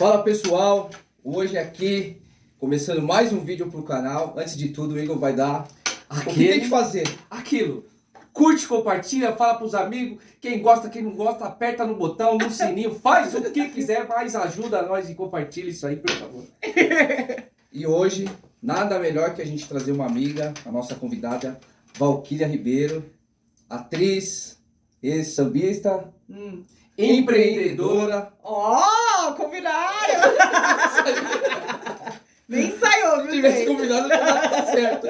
Fala pessoal, hoje aqui, começando mais um vídeo pro canal. Antes de tudo, o Igor vai dar o que tem que fazer. Aquilo. Curte, compartilha, fala pros amigos. Quem gosta, quem não gosta, aperta no botão, no sininho, faz o que quiser, mas ajuda nós e compartilha isso aí, por favor. E hoje, nada melhor que a gente trazer uma amiga, a nossa convidada, Valquíria Ribeiro, atriz, ex-sambista, empreendedora. Ó, combinaram! Nem ensaiou, viu? Se tivesse combinado, não ia dar certo.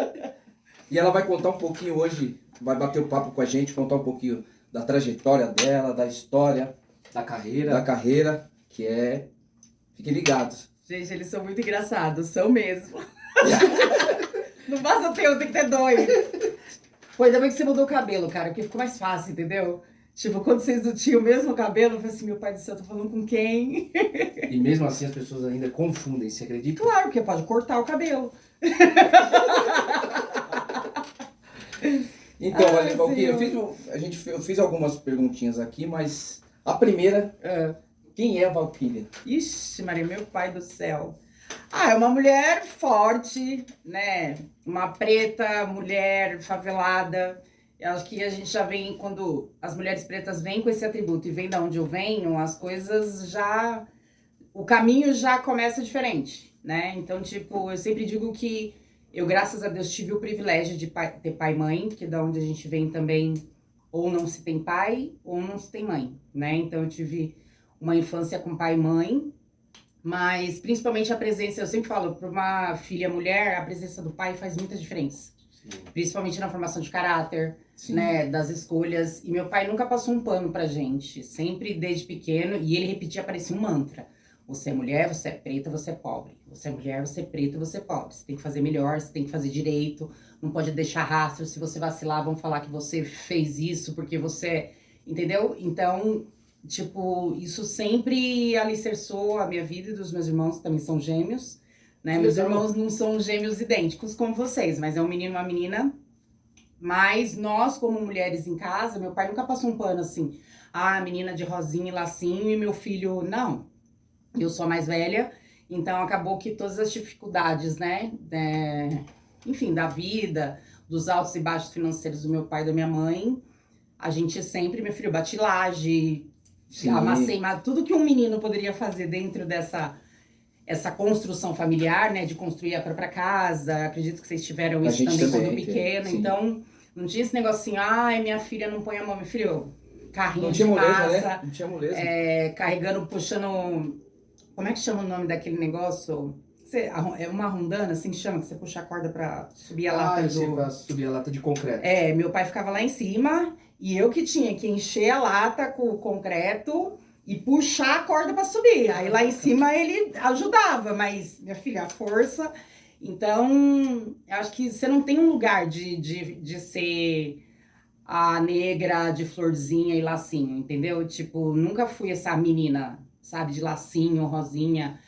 E ela vai contar um pouquinho hoje, vai bater o papo com a gente, contar um pouquinho da trajetória dela, da história, Da carreira. que é... Fiquem ligados. Gente, eles são muito engraçados, são mesmo. Não basta ter um, tem que ter dois. Pô, ainda bem que você mudou o cabelo, cara, porque ficou mais fácil, entendeu? Tipo, quando vocês não tinham o mesmo cabelo, eu falei assim, meu pai do céu, tô falando com quem? E mesmo assim as pessoas ainda confundem, você acredita? Claro, porque pode cortar o cabelo. Então, Ah, olha, Valquíria, senhor. eu fiz algumas perguntinhas aqui, mas a primeira, quem é a Valquíria? Ixi, Maria, meu pai do céu. Ah, é uma mulher forte, né? Uma preta, mulher favelada. Eu acho que a gente já vem, quando as mulheres pretas vêm com esse atributo e vêm da onde eu venho, as coisas já... O caminho já começa diferente, né? Então, tipo, eu sempre digo que eu, graças a Deus, tive o privilégio de ter pai e mãe, porque da onde a gente vem também, ou não se tem pai, ou não se tem mãe, né? Então, eu tive uma infância com pai e mãe, mas principalmente a presença, eu sempre falo, para uma filha mulher, a presença do pai faz muita diferença. Sim. Principalmente na formação de caráter, Sim. né, das escolhas. E meu pai nunca passou um pano pra gente, sempre desde pequeno, e ele repetia, parecia um mantra. Você é mulher, você é preta, você é pobre. Você é mulher, você é preta, você é pobre. Você tem que fazer melhor, você tem que fazer direito, não pode deixar rastro. Se você vacilar, vão falar que você fez isso porque você... Entendeu? Então, tipo, isso sempre alicerçou a minha vida e dos meus irmãos, que também são gêmeos, né? Meus irmãos não são gêmeos idênticos como vocês, mas é um menino e uma menina. Mas nós, como mulheres em casa, meu pai nunca passou um pano assim. Ah, menina de rosinha e lacinho e meu filho... Não. Eu sou a mais velha, então acabou que todas as dificuldades, né? Enfim, da vida, dos altos e baixos financeiros do meu pai e da minha mãe, a gente sempre, meu filho, bati laje, Sim. amassei, tudo que um menino poderia fazer dentro essa construção familiar, né? De construir a própria casa. Acredito que vocês tiveram isso também quando pequeno. Sim. Então, não tinha esse negócio assim, ai, minha filha não põe a mão, meu filho, carrinho Não tinha de moleza, massa, né? Não tinha moleza. carregando, puxando... Como é que chama o nome daquele negócio? É uma rondana, assim que chama, que você puxa a corda pra subir a lata do... Pra subir a lata de concreto. Meu pai ficava lá em cima e eu que tinha que encher a lata com o concreto e puxar a corda pra subir. Aí lá em cima ele ajudava, mas, minha filha, a força... Então, eu acho que você não tem um lugar de ser a negra de florzinha e lacinho, entendeu? Tipo, nunca fui essa menina, sabe, de lacinho, rosinha,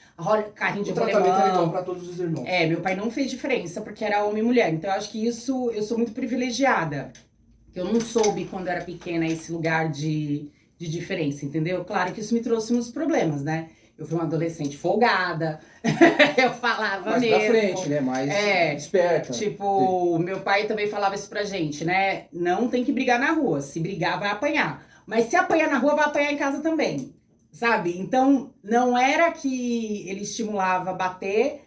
carrinho de O tratamento rolemã. é igual pra todos os irmãos. Meu pai não fez diferença, porque era homem e mulher. Então, eu acho que isso, eu sou muito privilegiada. Eu não soube, quando era pequena, esse lugar de diferença, entendeu? Claro que isso me trouxe uns problemas, né? Eu fui uma adolescente folgada, eu falava Mais mesmo. pra frente, né? Mais esperta. Tipo, meu pai também falava isso pra gente, né? Não tem que brigar na rua. Se brigar, vai apanhar. Mas se apanhar na rua, vai apanhar em casa também. Sabe? Então, não era que ele estimulava a bater,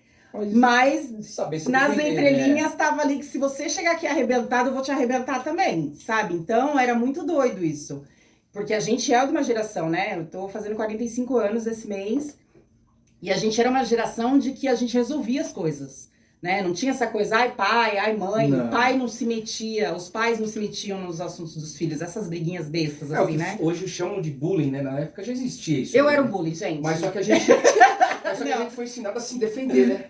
mas saber se nas defender, entrelinhas tava ali que se você chegar aqui arrebentado, eu vou te arrebentar também, sabe? Então, era muito doido isso. Porque a gente é de uma geração, né? Eu tô fazendo 45 anos esse mês, e a gente era uma geração de que a gente resolvia as coisas, né? Não tinha essa coisa, ai pai, ai mãe, Não. o pai não se metia, os pais não se metiam nos assuntos dos filhos, essas briguinhas bestas, O assim, que né? hoje chamam de bullying, né? Na época já existia isso. Eu né? era o bullying, gente. Mas só que a gente... Mas só que a gente foi ensinado a se defender, né?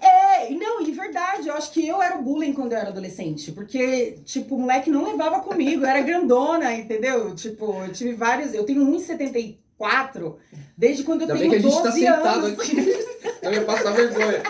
Não, e verdade, eu acho que eu era o bullying quando eu era adolescente, porque, tipo, o moleque não levava comigo, eu era grandona, entendeu? Tipo, eu tive vários, eu tenho 1,74 desde quando eu Ainda bem tenho que a gente tá 12 sentado anos. aqui. Eu ia passar vergonha.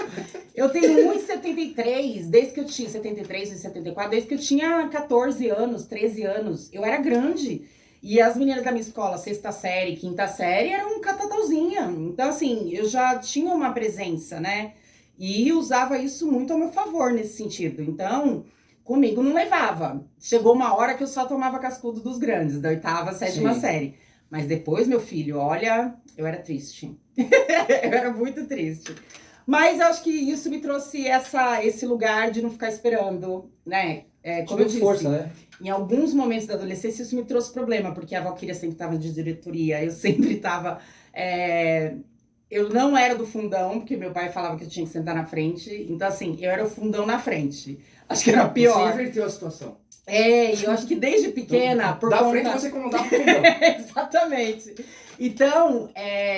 Eu tenho 1,73 desde que eu tinha 73 e 74, desde que eu tinha 14 anos, 13 anos. Eu era grande. E as meninas da minha escola, sexta série, quinta série, eram um sozinha. Então, assim, eu já tinha uma presença, né? E usava isso muito ao meu favor nesse sentido. Então, comigo não levava. Chegou uma hora que eu só tomava cascudo dos grandes, da 8ª, 7ª Sim. série. Mas depois, meu filho, olha, eu era triste. Eu era muito triste. Mas eu acho que isso me trouxe esse lugar de não ficar esperando, né? Como eu disse, força, né? em alguns momentos da adolescência isso me trouxe problema, porque a Valquíria sempre estava de diretoria, eu sempre estava... Eu não era do fundão, porque meu pai falava que eu tinha que sentar na frente. Então, assim, eu era o fundão na frente. Acho que era pior. Você inverteu a situação. E eu acho que desde pequena... Da frente você comandava o fundão. Exatamente. Então,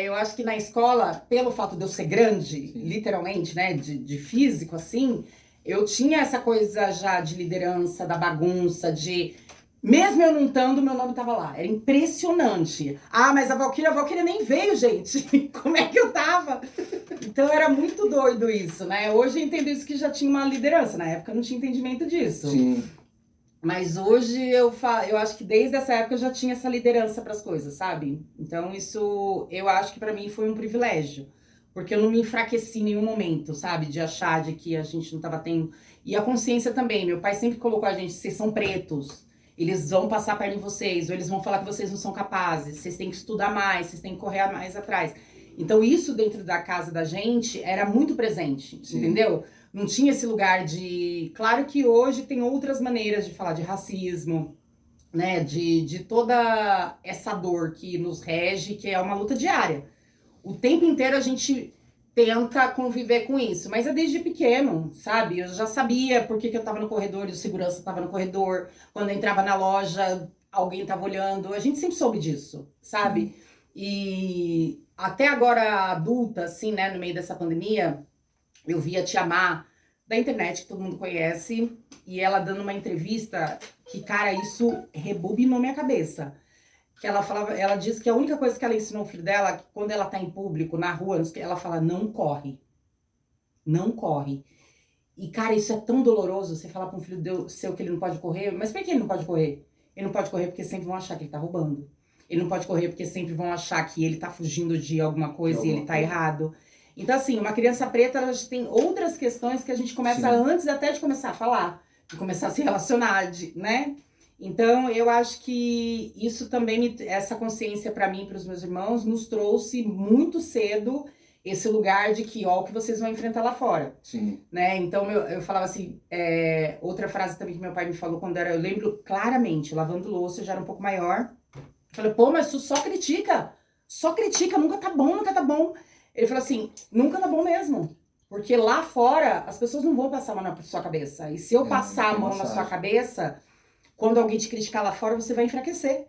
eu acho que na escola, pelo fato de eu ser grande, literalmente, né, de físico, assim, eu tinha essa coisa já de liderança, da bagunça, de... Mesmo eu não estando, meu nome tava lá. Era impressionante. Ah, mas a Valquíria nem veio, gente. Como é que eu tava? Então era muito doido isso, né? Hoje eu entendo isso que já tinha uma liderança. Na época eu não tinha entendimento disso. Sim. Mas hoje eu acho que desde essa época eu já tinha essa liderança para as coisas, sabe? Então isso eu acho que para mim foi um privilégio. Porque eu não me enfraqueci em nenhum momento, sabe? De achar de que a gente não tava tendo... E a consciência também. Meu pai sempre colocou a gente, vocês são pretos. Eles vão passar a perna em vocês, ou eles vão falar que vocês não são capazes, vocês têm que estudar mais, vocês têm que correr mais atrás. Então isso dentro da casa da gente era muito presente, entendeu? Não tinha esse lugar de... Claro que hoje tem outras maneiras de falar de racismo, né? De toda essa dor que nos rege, que é uma luta diária. O tempo inteiro a gente tenta conviver com isso, mas é desde pequeno, sabe? Eu já sabia por que eu tava no corredor e o segurança tava no corredor. Quando eu entrava na loja, alguém tava olhando. A gente sempre soube disso, sabe? E até agora adulta, assim, né, no meio dessa pandemia, eu vi a Tia Má, da internet, que todo mundo conhece, e ela dando uma entrevista que, cara, isso rebobinou minha cabeça. Que ela disse que a única coisa que ela ensinou ao filho dela, que quando ela tá em público, na rua, ela fala, não corre. Não corre. E, cara, isso é tão doloroso, você falar pra um filho seu que ele não pode correr. Mas por que ele não pode correr? Ele não pode correr porque sempre vão achar que ele tá roubando. Ele não pode correr porque sempre vão achar que ele tá fugindo de alguma coisa e ele tá errado. Então, assim, uma criança preta, ela tem outras questões que a gente começa antes até de começar a falar. De começar a se relacionar, né? Então, eu acho que isso também, essa consciência para mim e para os meus irmãos, nos trouxe muito cedo esse lugar de que, ó, o que vocês vão enfrentar lá fora. Sim. Né? Então, eu falava assim, outra frase também que meu pai me falou quando eu lembro claramente, lavando louça, eu já era um pouco maior. Eu falei, pô, mas tu só critica, nunca tá bom, nunca tá bom. Ele falou assim, nunca tá bom mesmo. Porque lá fora, as pessoas não vão passar a mão na sua cabeça. E se eu passar a mão na sua cabeça... Quando alguém te criticar lá fora, você vai enfraquecer,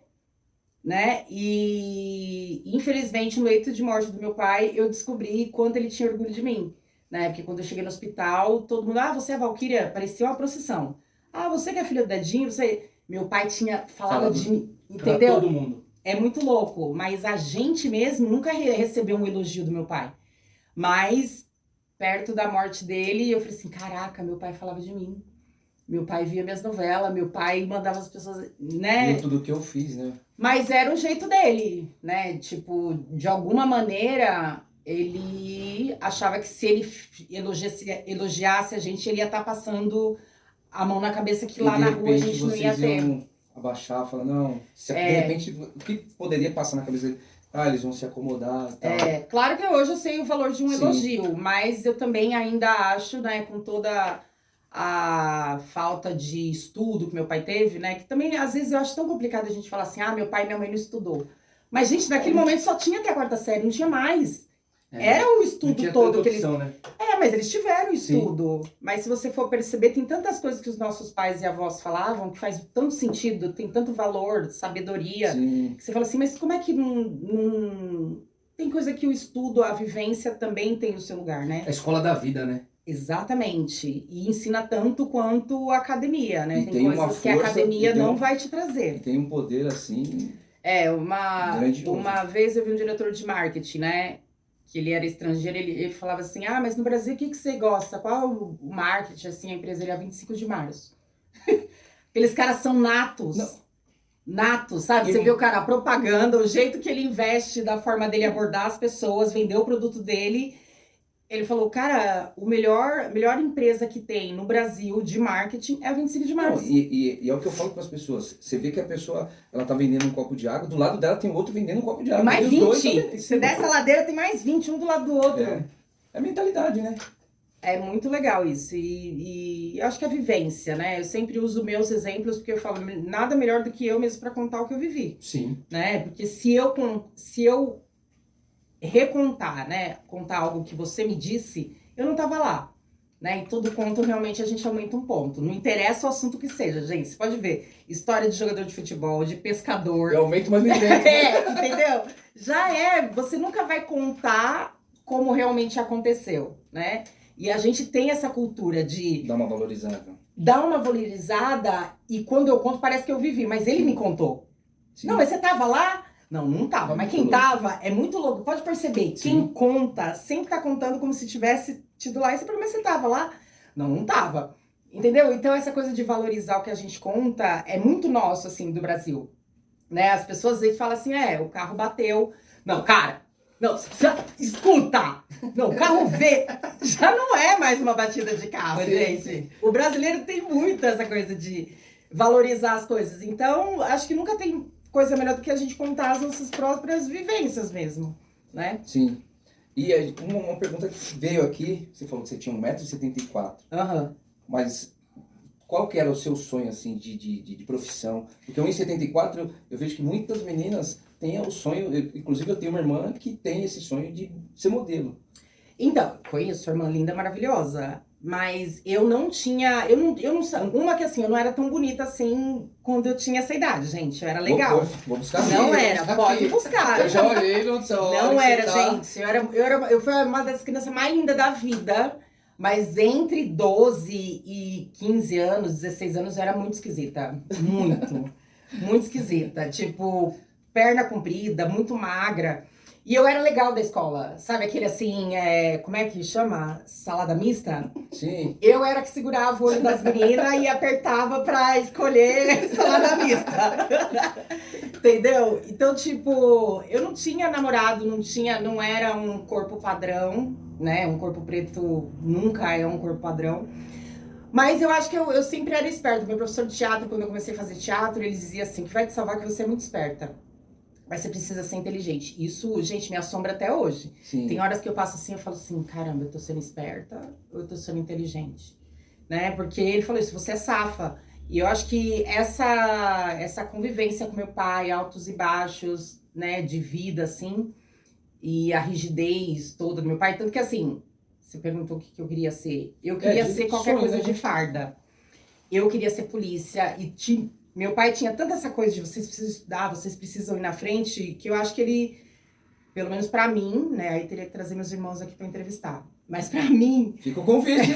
né? E, infelizmente, no leito de morte do meu pai, eu descobri quanto ele tinha orgulho de mim, né? Porque quando eu cheguei no hospital, todo mundo, você é a Valquíria? Parecia uma procissão. Ah, você que é filha do Dedinho, você... Meu pai falava de mim, entendeu? Todo mundo. É muito louco, mas a gente mesmo nunca recebeu um elogio do meu pai. Mas, perto da morte dele, eu falei assim, caraca, meu pai falava de mim. Meu pai via minhas novelas, meu pai mandava as pessoas, né? Viu tudo que eu fiz, né? Mas era o jeito dele, né? Tipo, de alguma maneira, ele achava que se ele elogiasse a gente, ele ia estar passando a mão na cabeça que lá na rua a gente não ia ter. Abaixar, falar, não, de repente, o que poderia passar na cabeça dele? Ah, eles vão se acomodar e tal. Claro que hoje eu sei o valor de um Sim. elogio, mas eu também ainda acho, né, com toda a falta de estudo que meu pai teve, né? Que também, às vezes, eu acho tão complicado a gente falar assim, meu pai e minha mãe não estudou. Mas, gente, naquele momento só tinha até a 4ª série, não tinha mais. Era o estudo todo que eles... Né? Mas eles tiveram estudo. Sim. Mas se você for perceber, tem tantas coisas que os nossos pais e avós falavam que faz tanto sentido, tem tanto valor, sabedoria, Sim. Que você fala assim, mas como é que não... Tem coisa que o estudo, a vivência também tem o seu lugar, né? É a escola da vida, né? Exatamente. E ensina tanto quanto a academia, né? E tem coisas uma força, que a academia não vai te trazer. E tem um poder assim... Uma vez eu vi um diretor de marketing, né? Que ele era estrangeiro, ele falava assim, mas no Brasil o que você gosta? Qual o marketing, assim, a empresa? Ele é 25 de março. Aqueles caras são natos. nato, sabe? Você vê o cara, a propaganda, o jeito que ele investe, da forma dele abordar as pessoas, vender o produto dele. Ele falou, cara, melhor empresa que tem no Brasil de marketing é a 25 de Não, março. e é o que eu falo para as pessoas. Você vê que a pessoa, ela tá vendendo um copo de água, do lado dela tem outro vendendo um copo de água. Mais E os dois 20. tão- Você desce a ladeira, tem mais 20, um do lado do outro. É mentalidade, né? É muito legal isso. E eu acho que é a vivência, né? Eu sempre uso meus exemplos, porque eu falo, nada melhor do que eu mesmo para contar o que eu vivi. Sim. Né? Porque se eu recontar, né? Contar algo que você me disse, eu não tava lá. Né? E todo conto realmente a gente aumenta um ponto. Não interessa o assunto que seja, gente. Você pode ver história de jogador de futebol, de pescador. Eu aumento mais ninguém. Entendeu? Já é. Você nunca vai contar como realmente aconteceu, né? E a gente tem essa cultura de Dá uma valorizada. dar uma valorizada e quando eu conto parece que eu vivi, mas ele me contou. Sim. Não, mas você tava lá? Não, não tava. Mas quem tava é muito louco. Pode perceber, quem conta sempre tá contando como se tivesse tido lá. E você pergunta, mas você tava lá? Não, não tava. Entendeu? Então essa coisa de valorizar o que a gente conta é muito nosso, assim, do Brasil. Né? As pessoas às vezes falam assim, o carro bateu. Não, cara, não, você precisa escuta. Não, o carro vê. Já não é mais uma batida de carro, gente. O brasileiro tem muito essa coisa de valorizar as coisas. Então, acho que nunca tem coisa melhor do que a gente contar as nossas próprias vivências mesmo, né? Sim. E uma pergunta que veio aqui, você falou que você tinha 1,74 m. Aham. Mas qual que era o seu sonho, assim, de profissão? Porque 1,74 eu vejo que muitas meninas têm o sonho, inclusive eu tenho uma irmã que tem esse sonho de ser modelo. Então, conheço sua irmã linda, maravilhosa. Mas eu não tinha. Eu não uma que assim, eu não era tão bonita assim quando eu tinha essa idade, gente. Eu era legal. Vou buscar aqui, Não vou era, buscar pode aqui. buscar. Eu já olhei no seu. Não era, gente. Eu fui uma das crianças mais lindas da vida. Mas entre 12 e 15 anos, 16 anos, eu era muito esquisita. Muito. Muito esquisita. Tipo, perna comprida, muito magra. E eu era legal da escola. Sabe aquele assim, como é que chama? Salada mista? Sim. Eu era que segurava o olho das meninas e apertava pra escolher salada mista. Entendeu? Então, tipo, eu não tinha namorado, não era um corpo padrão, né? Um corpo preto nunca é um corpo padrão. Mas eu acho que eu sempre era esperta. Meu professor de teatro, quando eu comecei a fazer teatro, ele dizia assim, que vai te salvar que você é muito esperta. Mas você precisa ser inteligente. Isso, gente, me assombra até hoje. Sim. Tem horas que eu passo assim, eu falo assim, caramba, eu tô sendo esperta ou eu tô sendo inteligente? Né? Porque ele falou isso, você é safa. E eu acho que essa convivência com meu pai, altos e baixos, né, de vida, assim, e a rigidez toda do meu pai, tanto que assim, você perguntou o que eu queria ser. Eu queria ser qualquer coisa de farda. Eu queria ser polícia e meu pai tinha tanta essa coisa de vocês precisam estudar, vocês precisam ir na frente, que eu acho que ele, pelo menos pra mim, né, aí teria que trazer meus irmãos aqui pra entrevistar. Mas pra mim... Fica o convite.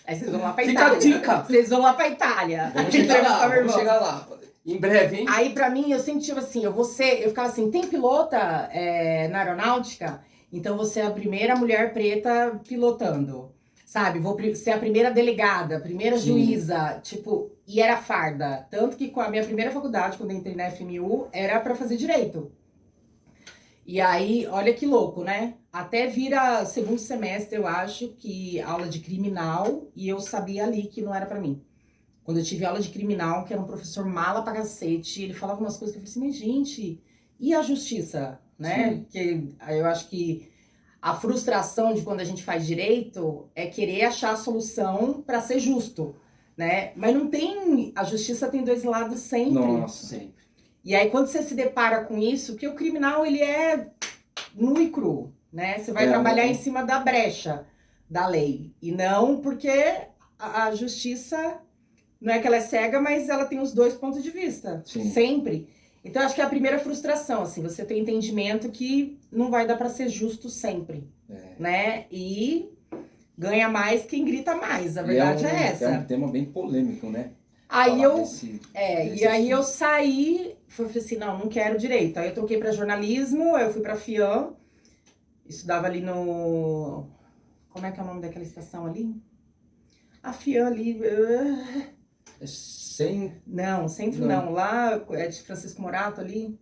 Aí vocês vão lá pra Fica Itália. a dica. Vocês vão lá pra Itália. Vamos chegar lá, Entrevistar meu vamos irmão. chegar lá. Em breve, hein? Aí pra mim, eu sempre tive assim, eu ficava assim, tem pilota na aeronáutica? Então você é a primeira mulher preta pilotando. Sabe, vou ser a primeira delegada, a primeira juíza, tipo, e era farda. Tanto que com a minha primeira faculdade, quando eu entrei na FMU, era pra fazer direito. E aí, olha que louco, né? Até vira segundo semestre, eu acho, que aula de criminal, e eu sabia ali que não era pra mim. Quando eu tive aula de criminal, que era um professor mala pra cacete, ele falava umas coisas que eu falei assim, mas gente, e a justiça, né? Porque eu acho que a frustração de quando a gente faz direito é querer achar a solução pra ser justo, né? Mas não tem... A justiça tem dois lados sempre. Nossa. Sempre. E aí, quando você se depara com isso, que o criminal, ele é nu e cru, né? Você vai trabalhar em cima da brecha da lei. E não porque a justiça, não é que ela é cega, mas ela tem os dois pontos de vista. Sim. Sempre. Então, acho que é a primeira frustração, assim, você tem entendimento que não vai dar pra ser justo sempre, né? E ganha mais quem grita mais, a verdade é essa. É um tema bem polêmico, né? Aí Falar aí eu saí, falei assim, não quero direito. Aí eu troquei pra jornalismo, eu fui pra FIAM, estudava ali no... Como é que é o nome daquela estação ali? A FIAM ali... É sem... Não, centro não. Lá é de Francisco Morato ali.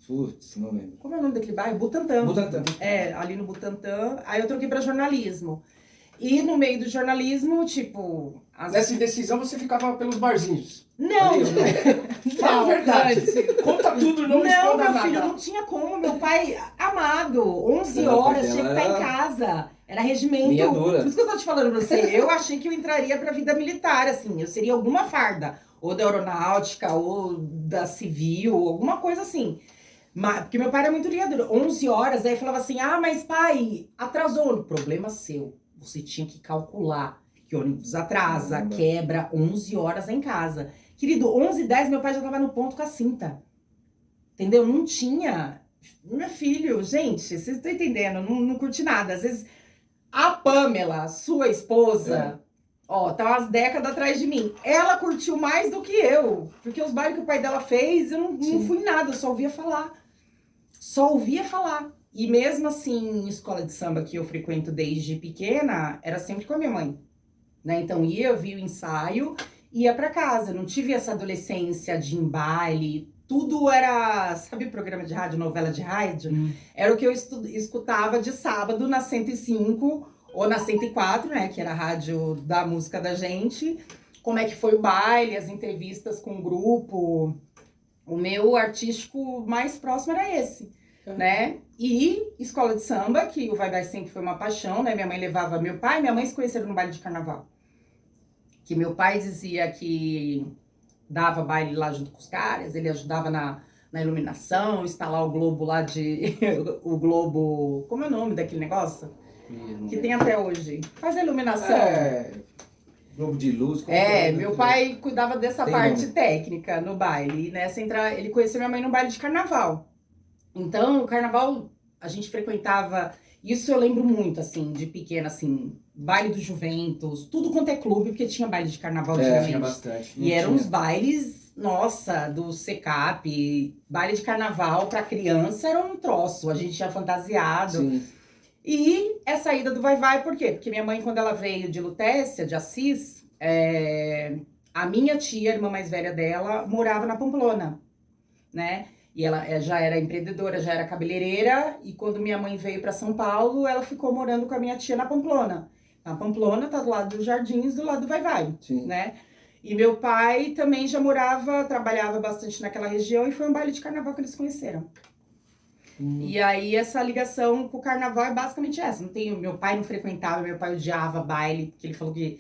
Putz, não lembro. Como é o nome daquele bairro? Butantã. Butantã. É, ali no Butantã. Aí eu troquei pra jornalismo. E no meio do jornalismo, tipo... Nessa indecisão você ficava pelos barzinhos. Não! Fala a verdade. Conta tudo, não esconda meu nada. filho, não tinha como. Meu pai, amado, 11 Não, horas, porque tinha que ela estar em era casa. Era regimento. linha dura. Por isso que eu tô te falando pra você. Eu achei que eu entraria pra vida militar, assim. Eu seria alguma farda. Ou da aeronáutica, ou da civil, alguma coisa assim. Mas, porque meu pai era muito linha dura. 11 horas, aí falava assim, ah, mas pai, atrasou. Problema seu. Você tinha que calcular que ônibus atrasa, Caramba. quebra, 11 horas em casa. Querido, 11h10, meu pai já tava no ponto com a cinta. Entendeu? Não tinha. Meu filho, gente, vocês estão entendendo, não curti nada. Às vezes, a Pamela, sua esposa, ó, tá umas décadas atrás de mim. Ela curtiu mais do que eu. Porque os bailes que o pai dela fez, eu não Sim. fui nada, eu só ouvia falar. Só ouvia falar. E mesmo assim, escola de samba que eu frequento desde pequena, era sempre com a minha mãe. Né? Então ia, eu via o ensaio, ia pra casa. Eu não tive essa adolescência de ir em baile. Tudo era, sabe, programa de rádio, novela de rádio? Era o que eu escutava de sábado na 105 ou na 104, né? Que era a rádio da música da gente. Como é que foi o baile, as entrevistas com o grupo. O meu artístico mais próximo era esse, né? E escola de samba, que o Vai Vai sempre foi uma paixão, né? Minha mãe levava meu pai e minha mãe se conheceram no baile de carnaval. Que meu pai dizia que dava baile lá junto com os caras, ele ajudava na iluminação, instalar o globo lá de... o globo... Como é o nome daquele negócio? Que tem até hoje. Faz a iluminação. Globo de luz. Meu pai cuidava dessa parte técnica no baile. E nessa ele conheceu minha mãe no baile de carnaval. Então, o carnaval, a gente frequentava... Isso eu lembro muito, assim, de pequena, assim... Baile do Juventus, tudo quanto é clube, porque tinha baile de carnaval antigamente. Tinha bastante. E eram uns bailes, nossa, do SECAP, baile de carnaval pra criança era um troço, a gente tinha fantasiado. Sim. E essa ida do Vai Vai, por quê? Porque minha mãe, quando ela veio de Lutécia, de Assis, a minha tia, a irmã mais velha dela, morava na Pamplona, né? E ela já era empreendedora, já era cabeleireira, e quando minha mãe veio para São Paulo, ela ficou morando com a minha tia na Pamplona. A Pamplona tá do lado dos Jardins, do lado do Vai Vai, né? E meu pai também já trabalhava bastante naquela região, e foi um baile de carnaval que eles se conheceram. E aí essa ligação com o carnaval é basicamente essa. Meu pai não frequentava, meu pai odiava baile, porque ele falou que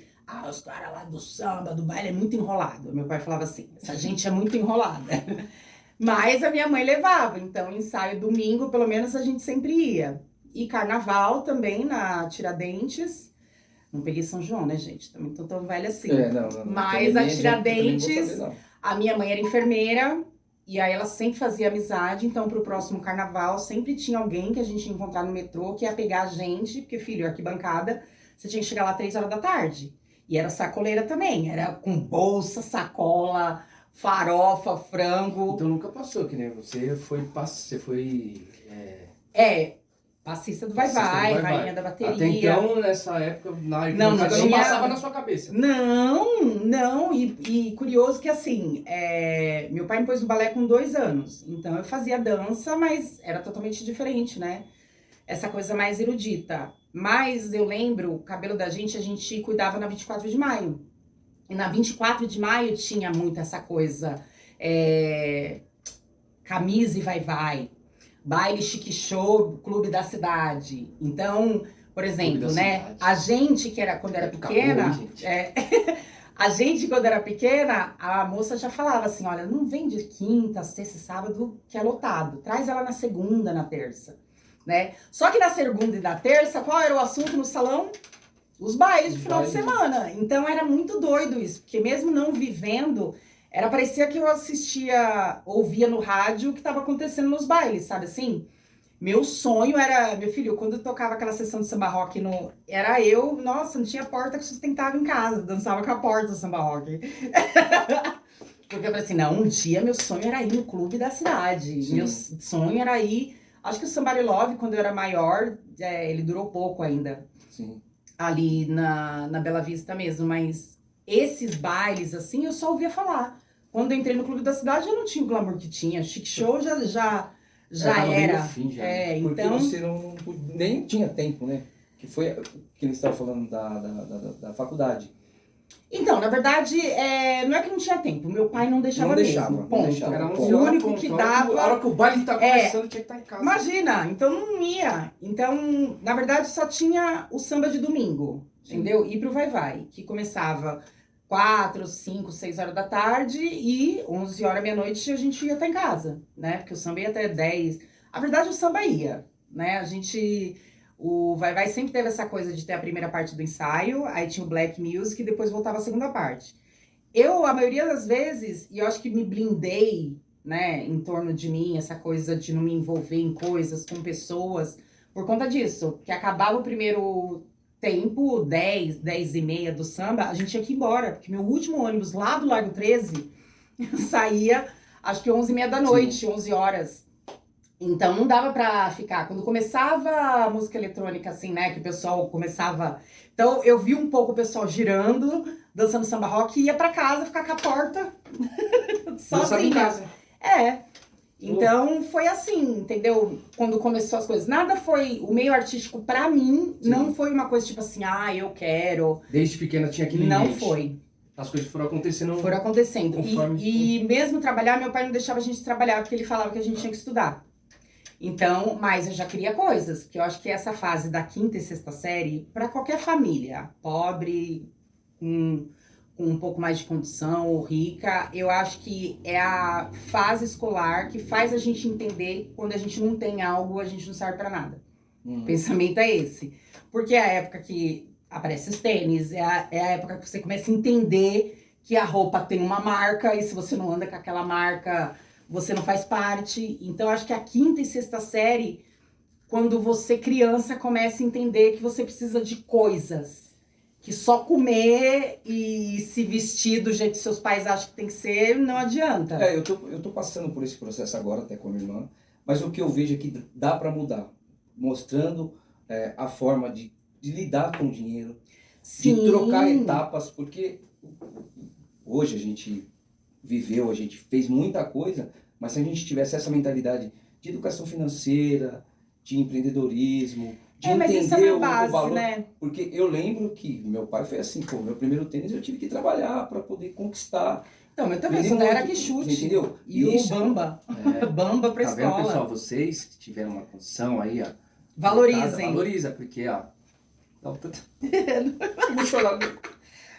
os caras lá do samba, do baile é muito enrolado. Meu pai falava assim, essa gente é muito enrolada. Mas a minha mãe levava, então ensaio domingo, pelo menos a gente sempre ia. E carnaval também na Tiradentes. Não peguei São João, né, gente? Também tô tão velha assim. Não. Mas a Tiradentes, a minha mãe era enfermeira, e aí ela sempre fazia amizade, então pro próximo carnaval sempre tinha alguém que a gente ia encontrar no metrô, que ia pegar a gente, porque, filho, arquibancada, você tinha que chegar lá 3 horas da tarde. E era sacoleira também, era com bolsa, sacola, farofa, frango. Então nunca passou, que nem você foi... Passista do Vai Vai, rainha da bateria. Até então, nessa época, não passava na sua cabeça. Não. E curioso que assim, meu pai me pôs no balé com 2 anos. Então eu fazia dança, mas era totalmente diferente, né? Essa coisa mais erudita. Mas eu lembro, o cabelo da gente, a gente cuidava na 24 de maio. E na 24 de maio tinha muito essa coisa, camisa e vai-vai, baile chique show, clube da cidade. Então, por exemplo, né, cidade. A gente que era, quando era pequena, a gente quando era pequena, a moça já falava assim, olha, não vem de quinta, sexta, sábado, que é lotado, traz ela na segunda, na terça, né? Só que na segunda e na terça, qual era o assunto no salão? Os bailes de final de semana. Então era muito doido isso, porque mesmo não vivendo, parecia que eu ouvia no rádio o que estava acontecendo nos bailes, sabe assim? Meu sonho era, meu filho, quando eu tocava aquela sessão de samba rock, era eu, nossa, não tinha porta que sustentava em casa, dançava com a porta do samba rock. Porque eu falei assim, não, um dia meu sonho era ir no clube da cidade. Sim. Meu sonho era ir, acho que o Somebody Love, quando eu era maior, ele durou pouco ainda. Sim. Ali na Bela Vista mesmo, mas esses bailes, assim, eu só ouvia falar. Quando eu entrei no Clube da Cidade, eu não tinha o glamour que tinha. Chic Show já tava bem era. no fim, já. Porque Então... você nem tinha tempo, né? Que foi que eles estavam falando da faculdade. Então, na verdade, não é que não tinha tempo. Meu pai não deixava Não deixava, mesmo. não Ponto. deixava. Era O 11 horas, único ponto. que A hora dava... a hora que o baile tá começando, tinha que estar em casa. Imagina, então não ia. Então, na verdade, só tinha o samba de domingo, entendeu? E pro Vai-Vai, que começava 4, 5, 6 horas da tarde e 11 horas, meia-noite, a gente ia estar em casa, né? Porque o samba ia até 10. A verdade, o samba ia, né? O Vai-Vai sempre teve essa coisa de ter a primeira parte do ensaio, aí tinha o Black Music e depois voltava a segunda parte. Eu, a maioria das vezes, e eu acho que me blindei, né, em torno de mim, essa coisa de não me envolver em coisas, com pessoas, por conta disso, que acabava o primeiro tempo, 10, 10 e meia do samba, a gente tinha que ir embora, porque meu último ônibus lá do Largo 13 saía, acho que 11 e meia da noite, 11 horas. Então não dava pra ficar. Quando começava a música eletrônica, assim, né, que o pessoal começava... Então eu vi um pouco o pessoal girando, dançando samba rock, e ia pra casa ficar com a porta Dançava em sozinha. casa. Então foi assim, entendeu? Quando começou as coisas. Nada foi... O meio artístico, pra mim, Sim. não foi uma coisa tipo assim, eu quero. Desde pequena tinha aquele Não limite. foi. As coisas foram acontecendo. Foram acontecendo. Conforme- E mesmo trabalhar, meu pai não deixava a gente trabalhar, porque ele falava que a gente tinha que estudar. Então, mas eu já queria coisas, porque eu acho que essa fase da 5ª e 6ª série, para qualquer família, pobre, com um pouco mais de condição ou rica, eu acho que é a fase escolar que faz a gente entender quando a gente não tem algo, a gente não serve para nada. O pensamento é esse. Porque é a época que aparece os tênis, é a época que você começa a entender que a roupa tem uma marca, e se você não anda com aquela marca, você não faz parte. Então, acho que a 5ª e 6ª série, quando você criança começa a entender que você precisa de coisas. Que só comer e se vestir do jeito que seus pais acham que tem que ser, não adianta. Eu tô passando por esse processo agora, até com a minha irmã, mas o que eu vejo é que dá para mudar. Mostrando a forma de lidar com o dinheiro, Sim. de trocar etapas, porque hoje a gente viveu, a gente fez muita coisa, mas se a gente tivesse essa mentalidade de educação financeira, de empreendedorismo, de mas entender isso é a o base, valor, né? porque eu lembro que meu pai foi assim, meu primeiro tênis eu tive que trabalhar para poder conquistar. Então, eu também, Vendi só era muito, que chute. entendeu? E Isso. o Bamba. Bamba pra Tá vendo, escola. pessoal? Vocês que tiveram uma condição aí, ó. Valorizem. Valoriza, porque, ó. Vou chorar.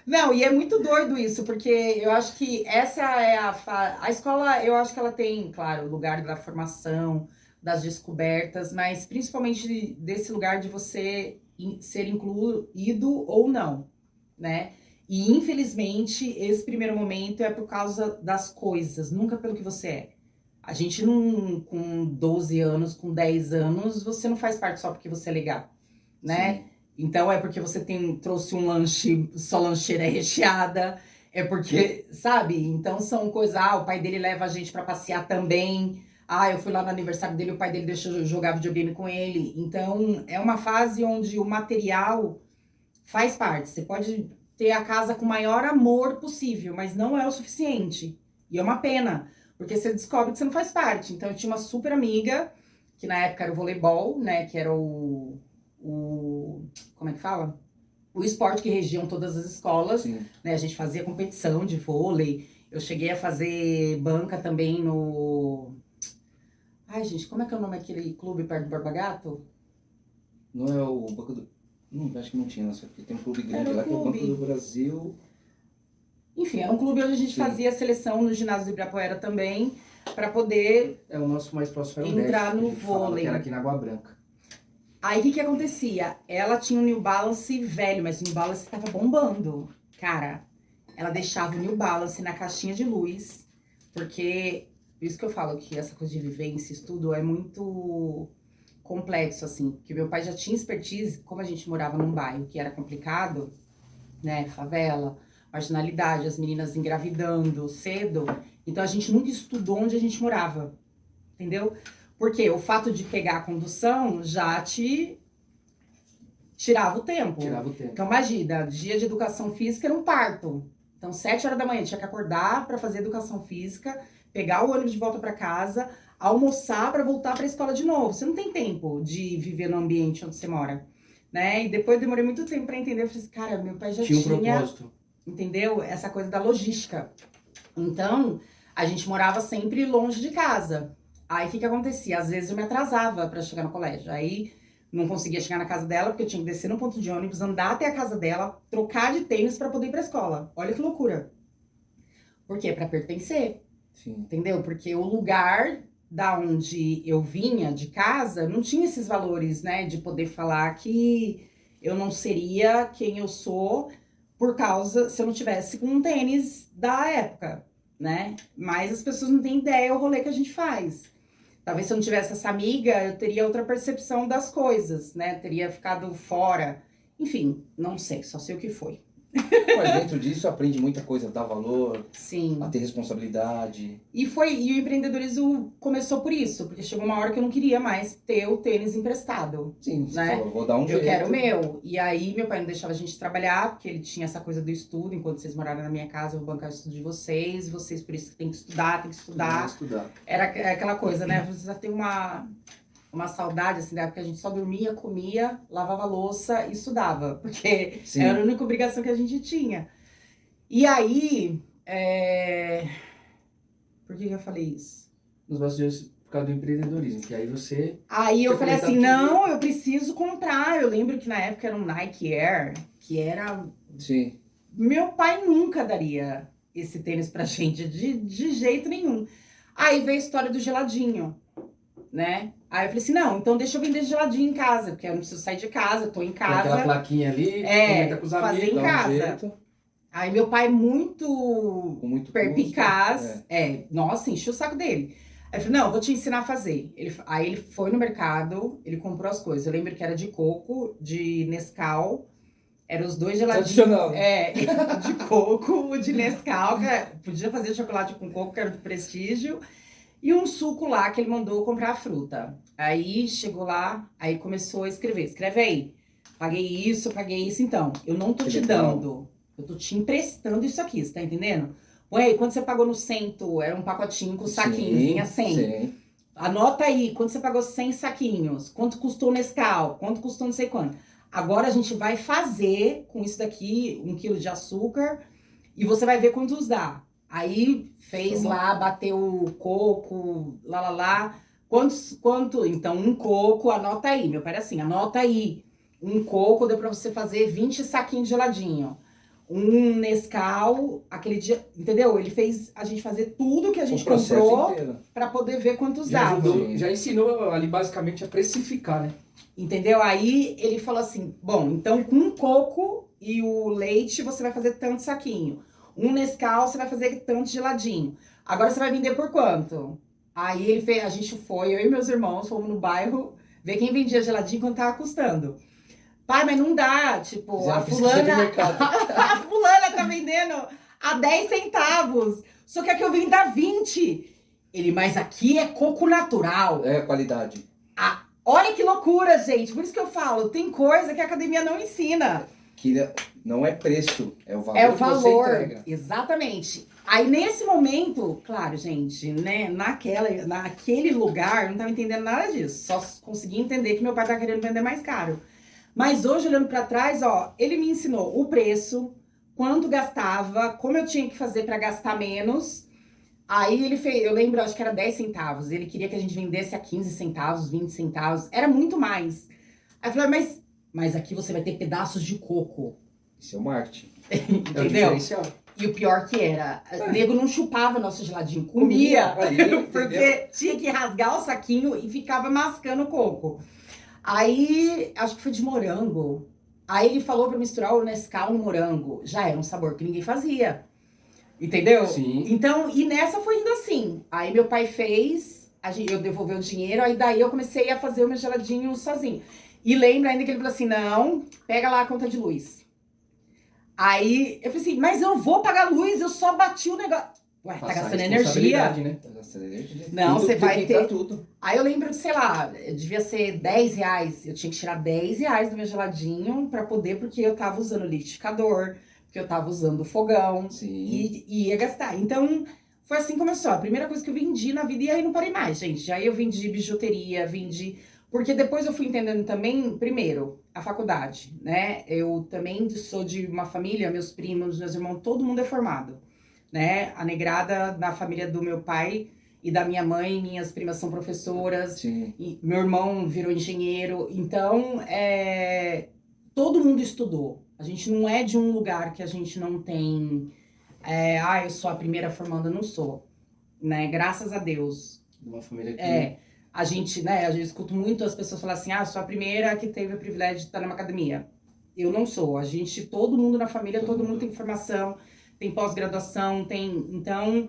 Não, e é muito doido isso, porque eu acho que essa é a escola, eu acho que ela tem, claro, o lugar da formação, das descobertas, mas principalmente desse lugar de você ser incluído ou não, né? E infelizmente esse primeiro momento é por causa das coisas, nunca pelo que você é. A gente não, com 12 anos, com 10 anos, você não faz parte só porque você é legal, né? Sim. Então é porque você trouxe um lanche, sua lancheira é recheada, é porque, sabe? Então são coisas, o pai dele leva a gente pra passear também. Eu fui lá no aniversário dele, o pai dele deixou eu jogar videogame com ele. Então é uma fase onde o material faz parte. Você pode ter a casa com o maior amor possível, mas não é o suficiente. E é uma pena, porque você descobre que você não faz parte. Então eu tinha uma super amiga, que na época era o voleibol, né? Que era como é que fala? O esporte que regiam todas as escolas, né? A gente fazia competição de vôlei. Eu cheguei a fazer banca também no... Ai, gente, como é que é o nome daquele clube perto do Borba Gato? Não é o Banco do... acho que não tinha, só que tem um clube grande Era o lá, que é o clube. Banco do Brasil. Enfim, era um clube onde a gente fazia seleção no ginásio do Ibirapuera também, para poder... É o nosso mais próximo era o Entrar DF, no a gente falava vôlei. que era aqui na Água Branca. Aí, o que acontecia? Ela tinha um New Balance velho, mas o New Balance tava bombando. Cara, ela deixava o New Balance na caixinha de luz, porque... Por isso que eu falo que essa coisa de vivência, estudo, é muito complexo, assim. Porque meu pai já tinha expertise, como a gente morava num bairro que era complicado, né? Favela, marginalidade, as meninas engravidando cedo. Então, a gente nunca estudou onde a gente morava, entendeu? Porque o fato de pegar a condução já te tirava o tempo. Tirava o tempo. Então, imagina, dia de educação física era um parto. Então, 7 horas da manhã, tinha que acordar pra fazer educação física, pegar o ônibus de volta pra casa, almoçar pra voltar pra escola de novo. Você não tem tempo de viver no ambiente onde você mora, né? E depois eu demorei muito tempo pra entender. Eu falei assim, cara, meu pai já Tinha um propósito. entendeu? Essa coisa da logística. Então, a gente morava sempre longe de casa. Aí, o que acontecia? Às vezes eu me atrasava pra chegar no colégio. Aí, não conseguia chegar na casa dela, porque eu tinha que descer no ponto de ônibus, andar até a casa dela, trocar de tênis pra poder ir pra escola. Olha que loucura. Por quê? Pra pertencer, Sim. entendeu? Porque o lugar da onde eu vinha, de casa, não tinha esses valores, né? De poder falar que eu não seria quem eu sou por causa, se eu não tivesse com um tênis da época, né? Mas as pessoas não têm ideia o rolê que a gente faz. Talvez se eu não tivesse essa amiga, eu teria outra percepção das coisas, né? Teria ficado fora. Enfim, não sei, só sei o que foi. Mas dentro disso aprende muita coisa, dar valor, Sim. a ter responsabilidade. E o empreendedorismo começou por isso, porque chegou uma hora que eu não queria mais ter o tênis emprestado. Sim, você Né? falou, vou dar um Eu jeito. quero o meu. E aí meu pai não deixava a gente trabalhar, porque ele tinha essa coisa do estudo. Enquanto vocês moraram na minha casa, eu vou bancar o estudo de vocês. Vocês, por isso, que tem que estudar, tem que estudar. Era aquela coisa, né? Você já tem uma saudade, assim, da época que a gente só dormia, comia, lavava louça e estudava. Porque Sim. era a única obrigação que a gente tinha. E aí... Por que eu falei isso? Nos bastidores por causa do empreendedorismo, que aí você... Aí eu Você falei assim, comentava que- não, eu preciso comprar. Eu lembro que na época era um Nike Air, que era... Sim. Meu pai nunca daria esse tênis pra gente, de jeito nenhum. Aí veio a história do geladinho, né? Aí eu falei assim, não, então deixa eu vender geladinho em casa, porque eu não preciso sair de casa, eu tô em Com aquela casa. plaquinha ali, É, comenta com os fazer amigos. em Dá um casa. jeito, Aí meu pai muito com muito perpicaz, custo. nossa, encheu o saco dele. Aí eu falei, não, eu vou te ensinar a fazer. Aí ele foi no mercado, ele comprou as coisas. Eu lembro que era de coco, de Nescau, eram os dois geladinhos. Tradicional. De coco, o de Nescau, podia fazer chocolate com coco, que era do Prestígio, e um suco lá que ele mandou comprar a fruta. Aí chegou lá, aí começou a escrever. Escreve aí. Paguei isso, então. Eu não tô Que te legal. dando. Eu tô te emprestando isso aqui, você tá entendendo? Ué, quando você pagou no cento, era um pacotinho com saquinho, vinha 100. Sim. Anota aí, quando você pagou 100 saquinhos, quanto custou o Nescau, quanto custou não sei quanto. Agora a gente vai fazer com isso daqui 1 quilo de açúcar e você vai ver quantos dá. Aí fez Toma. lá, bateu o coco, lá. Quanto? Então, um coco, anota aí. Meu pai era assim, anota aí. Um coco deu pra você fazer 20 saquinhos de geladinho. Um Nescau, aquele dia, entendeu? Ele fez a gente fazer tudo que a gente O processo comprou inteiro. pra poder ver quantos Já, dava. ajudou, já ensinou ali basicamente a precificar, né? Entendeu? Aí ele falou assim, bom, então com um coco e o leite você vai fazer tanto saquinho. Um Nescau você vai fazer tanto geladinho. Agora você vai vender por quanto? Aí ele fez, a gente foi, eu e meus irmãos, fomos no bairro ver quem vendia geladinho e quanto tava custando. Pai, mas não dá, tipo, Fizeram a pesquisa de fulana, mercado. a fulana tá vendendo a 10 centavos, só que aqui eu vendo a 20. Ele, mas aqui é coco natural. É a qualidade. Olha que loucura, gente. Por isso que eu falo, tem coisa que a academia não ensina. Que não é preço, é o valor É o que você valor. entrega. Exatamente. Aí, nesse momento, claro, gente, né? Naquele lugar, eu não tava entendendo nada disso. Só consegui entender que meu pai tá querendo vender mais caro. Mas hoje, olhando pra trás, ó, ele me ensinou o preço, quanto gastava, como eu tinha que fazer pra gastar menos. Aí ele fez, eu lembro, acho que era 10 centavos. Ele queria que a gente vendesse a 15 centavos, 20 centavos. Era muito mais. Aí eu falei, mas aqui você vai ter pedaços de coco. Isso é o marketing. É o Entendeu? diferencial. E o pior que era, o nego não chupava nosso geladinho, comia. Ali, entendeu? Porque tinha que rasgar o saquinho e ficava mascando o coco. Aí, acho que foi de morango. Aí ele falou pra misturar o Nescau no morango. Já era um sabor que ninguém fazia. Entendeu? Sim. Então, e nessa foi indo assim. Aí meu pai fez, eu devolvi o dinheiro, aí daí eu comecei a fazer o meu geladinho sozinho. E lembro ainda que ele falou assim, não, pega lá a conta de luz. Aí eu falei assim, mas eu vou pagar luz, eu só bati o negócio. Ué, tá Passar gastando responsabilidade, energia? né? Tá gastando energia. Não, Tudo você tem vai que entrar ter- tudo. Aí eu lembro que, sei lá, devia ser 10 reais. Eu tinha que tirar 10 reais do meu geladinho pra poder, porque eu tava usando liquidificador, porque eu tava usando o fogão Sim. e ia gastar. Então, foi assim que começou. A primeira coisa que eu vendi na vida, e aí não parei mais, gente. Aí eu vendi bijuteria, vendi... Porque depois eu fui entendendo também, primeiro, a faculdade, né? Eu também sou de uma família, meus primos, meus irmãos, todo mundo é formado, né? A negrada da família do meu pai e da minha mãe, minhas primas são professoras, Sim. e meu irmão virou engenheiro. Então, todo mundo estudou. A gente não é de um lugar que a gente não tem... eu sou a primeira formanda, eu não sou, né? Graças a Deus. De uma família que... A gente, né, eu escuto muito as pessoas falar assim, sou a primeira que teve o privilégio de estar numa academia. Eu não sou. Todo mundo na família, todo mundo tem formação, tem pós-graduação, tem... Então,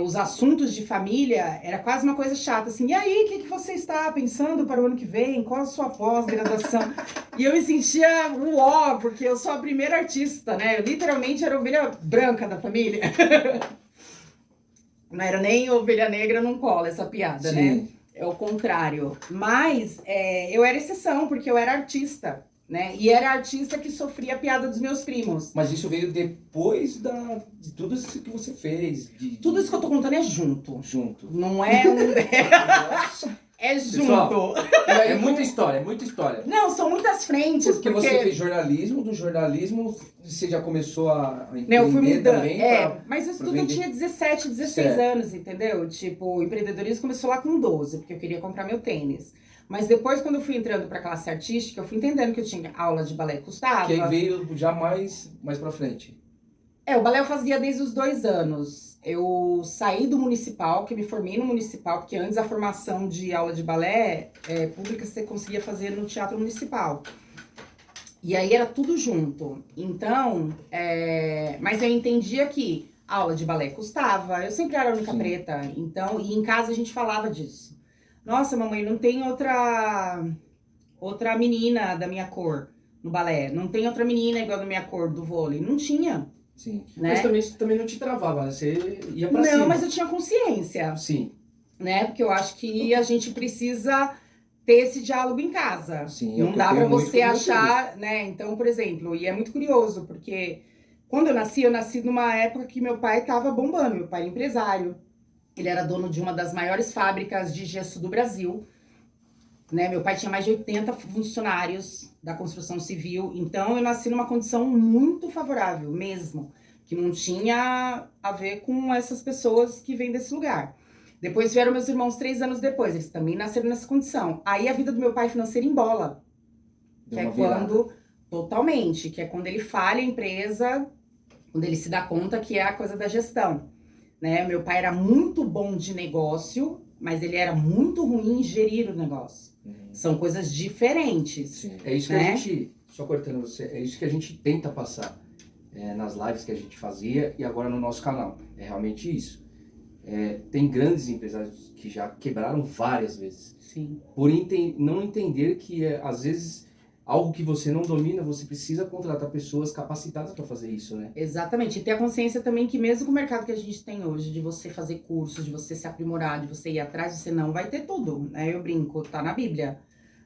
os assuntos de família era quase uma coisa chata, assim, e aí, o que você está pensando para o ano que vem? Qual a sua pós-graduação? E eu me sentia uó, porque eu sou a primeira artista, né? Eu literalmente era a ovelha branca da família. Não era nem ovelha negra, não cola essa piada, Sim. né? É o contrário. Mas eu era exceção, porque eu era artista, né? E era artista que sofria a piada dos meus primos. Mas isso veio depois de tudo isso que você fez. Tudo isso que eu tô contando é junto. Junto. Não é Nossa. é junto. Pessoal, é muita história, é muita história. Não, são muitas frentes. Porque você fez jornalismo, do jornalismo você já começou a Né, eu fui empreender mudando. também. Mas isso pra tudo eu vender. tinha 17, 16 Certo. anos, entendeu? Tipo, o empreendedorismo começou lá com 12, porque eu queria comprar meu tênis. Mas depois, quando eu fui entrando pra classe artística, eu fui entendendo que eu tinha aula de balé que custava. Que aí veio já mais pra frente. O balé eu fazia desde os 2 anos. Eu saí do municipal, que me formei no municipal, porque antes a formação de aula de balé pública você conseguia fazer no teatro municipal. E aí era tudo junto. Então, mas eu entendia que a aula de balé custava. Eu sempre era a única Sim. preta. Então, e em casa a gente falava disso. Nossa, mamãe, não tem outra menina da minha cor no balé. Não tem outra menina igual da minha cor do vôlei. Não tinha. Sim. Né? Mas também, isso também não te travava, né? Você ia pra cima. Não, mas eu tinha consciência, Sim. né? Porque eu acho que a gente precisa ter esse diálogo em casa. Sim, é o Não que dá eu pra tenho muito você com meus achar, né? Então, por exemplo, e é muito curioso, porque quando eu nasci numa época que meu pai tava bombando. Meu pai era empresário. Ele era dono de uma das maiores fábricas de gesso do Brasil. Né? Meu pai tinha mais de 80 funcionários da construção civil. Então, eu nasci numa condição muito favorável, mesmo. Que não tinha a ver com essas pessoas que vêm desse lugar. Depois vieram meus irmãos 3 anos depois. Eles também nasceram nessa condição. Aí, a vida do meu pai financeira embola. Deu Que é uma virada. quando... Totalmente. Que é quando ele falha a empresa, quando ele se dá conta que é a coisa da gestão. Né? Meu pai era muito bom de negócio, mas ele era muito ruim em gerir o negócio. São coisas diferentes. Sim. É isso que Né? a gente, só cortando você, é isso que a gente tenta passar nas lives que a gente fazia e agora no nosso canal. É realmente isso. Tem grandes empresários que já quebraram várias vezes. Sim. Por não entender que, às vezes, algo que você não domina, você precisa contratar pessoas capacitadas para fazer isso, né? Exatamente. E ter a consciência também que mesmo com o mercado que a gente tem hoje, de você fazer cursos, de você se aprimorar, de você ir atrás, você não vai ter tudo, né? Eu brinco, tá na Bíblia.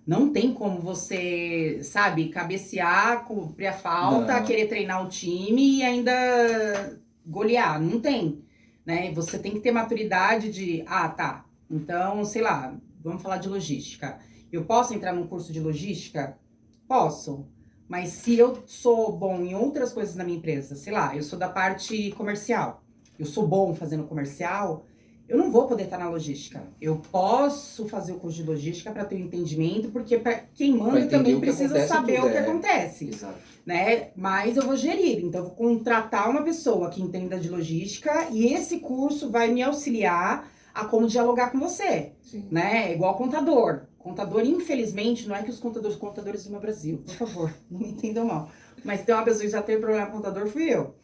Não tem como você, sabe, cabecear, cumprir a falta, Não. querer treinar o time e ainda golear. Não tem, né? Você tem que ter maturidade de, tá, então, sei lá, vamos falar de logística. Eu posso entrar num curso de logística? Posso. Mas se eu sou bom em outras coisas na minha empresa, sei lá, eu sou da parte comercial, eu sou bom fazendo comercial, eu não vou poder estar na logística. Eu posso fazer o curso de logística para ter um entendimento, porque pra quem Pra manda entender também o que precisa acontece saber tudo, o que acontece, Exato. né? Mas eu vou gerir, então eu vou contratar uma pessoa que entenda de logística e esse curso vai me auxiliar a como dialogar com você, Sim. né? É igual contador. Contador, infelizmente, não é que os contadores do meu Brasil, por favor, não me entendam mal. Mas tem uma pessoa que já teve problema com contador, fui eu.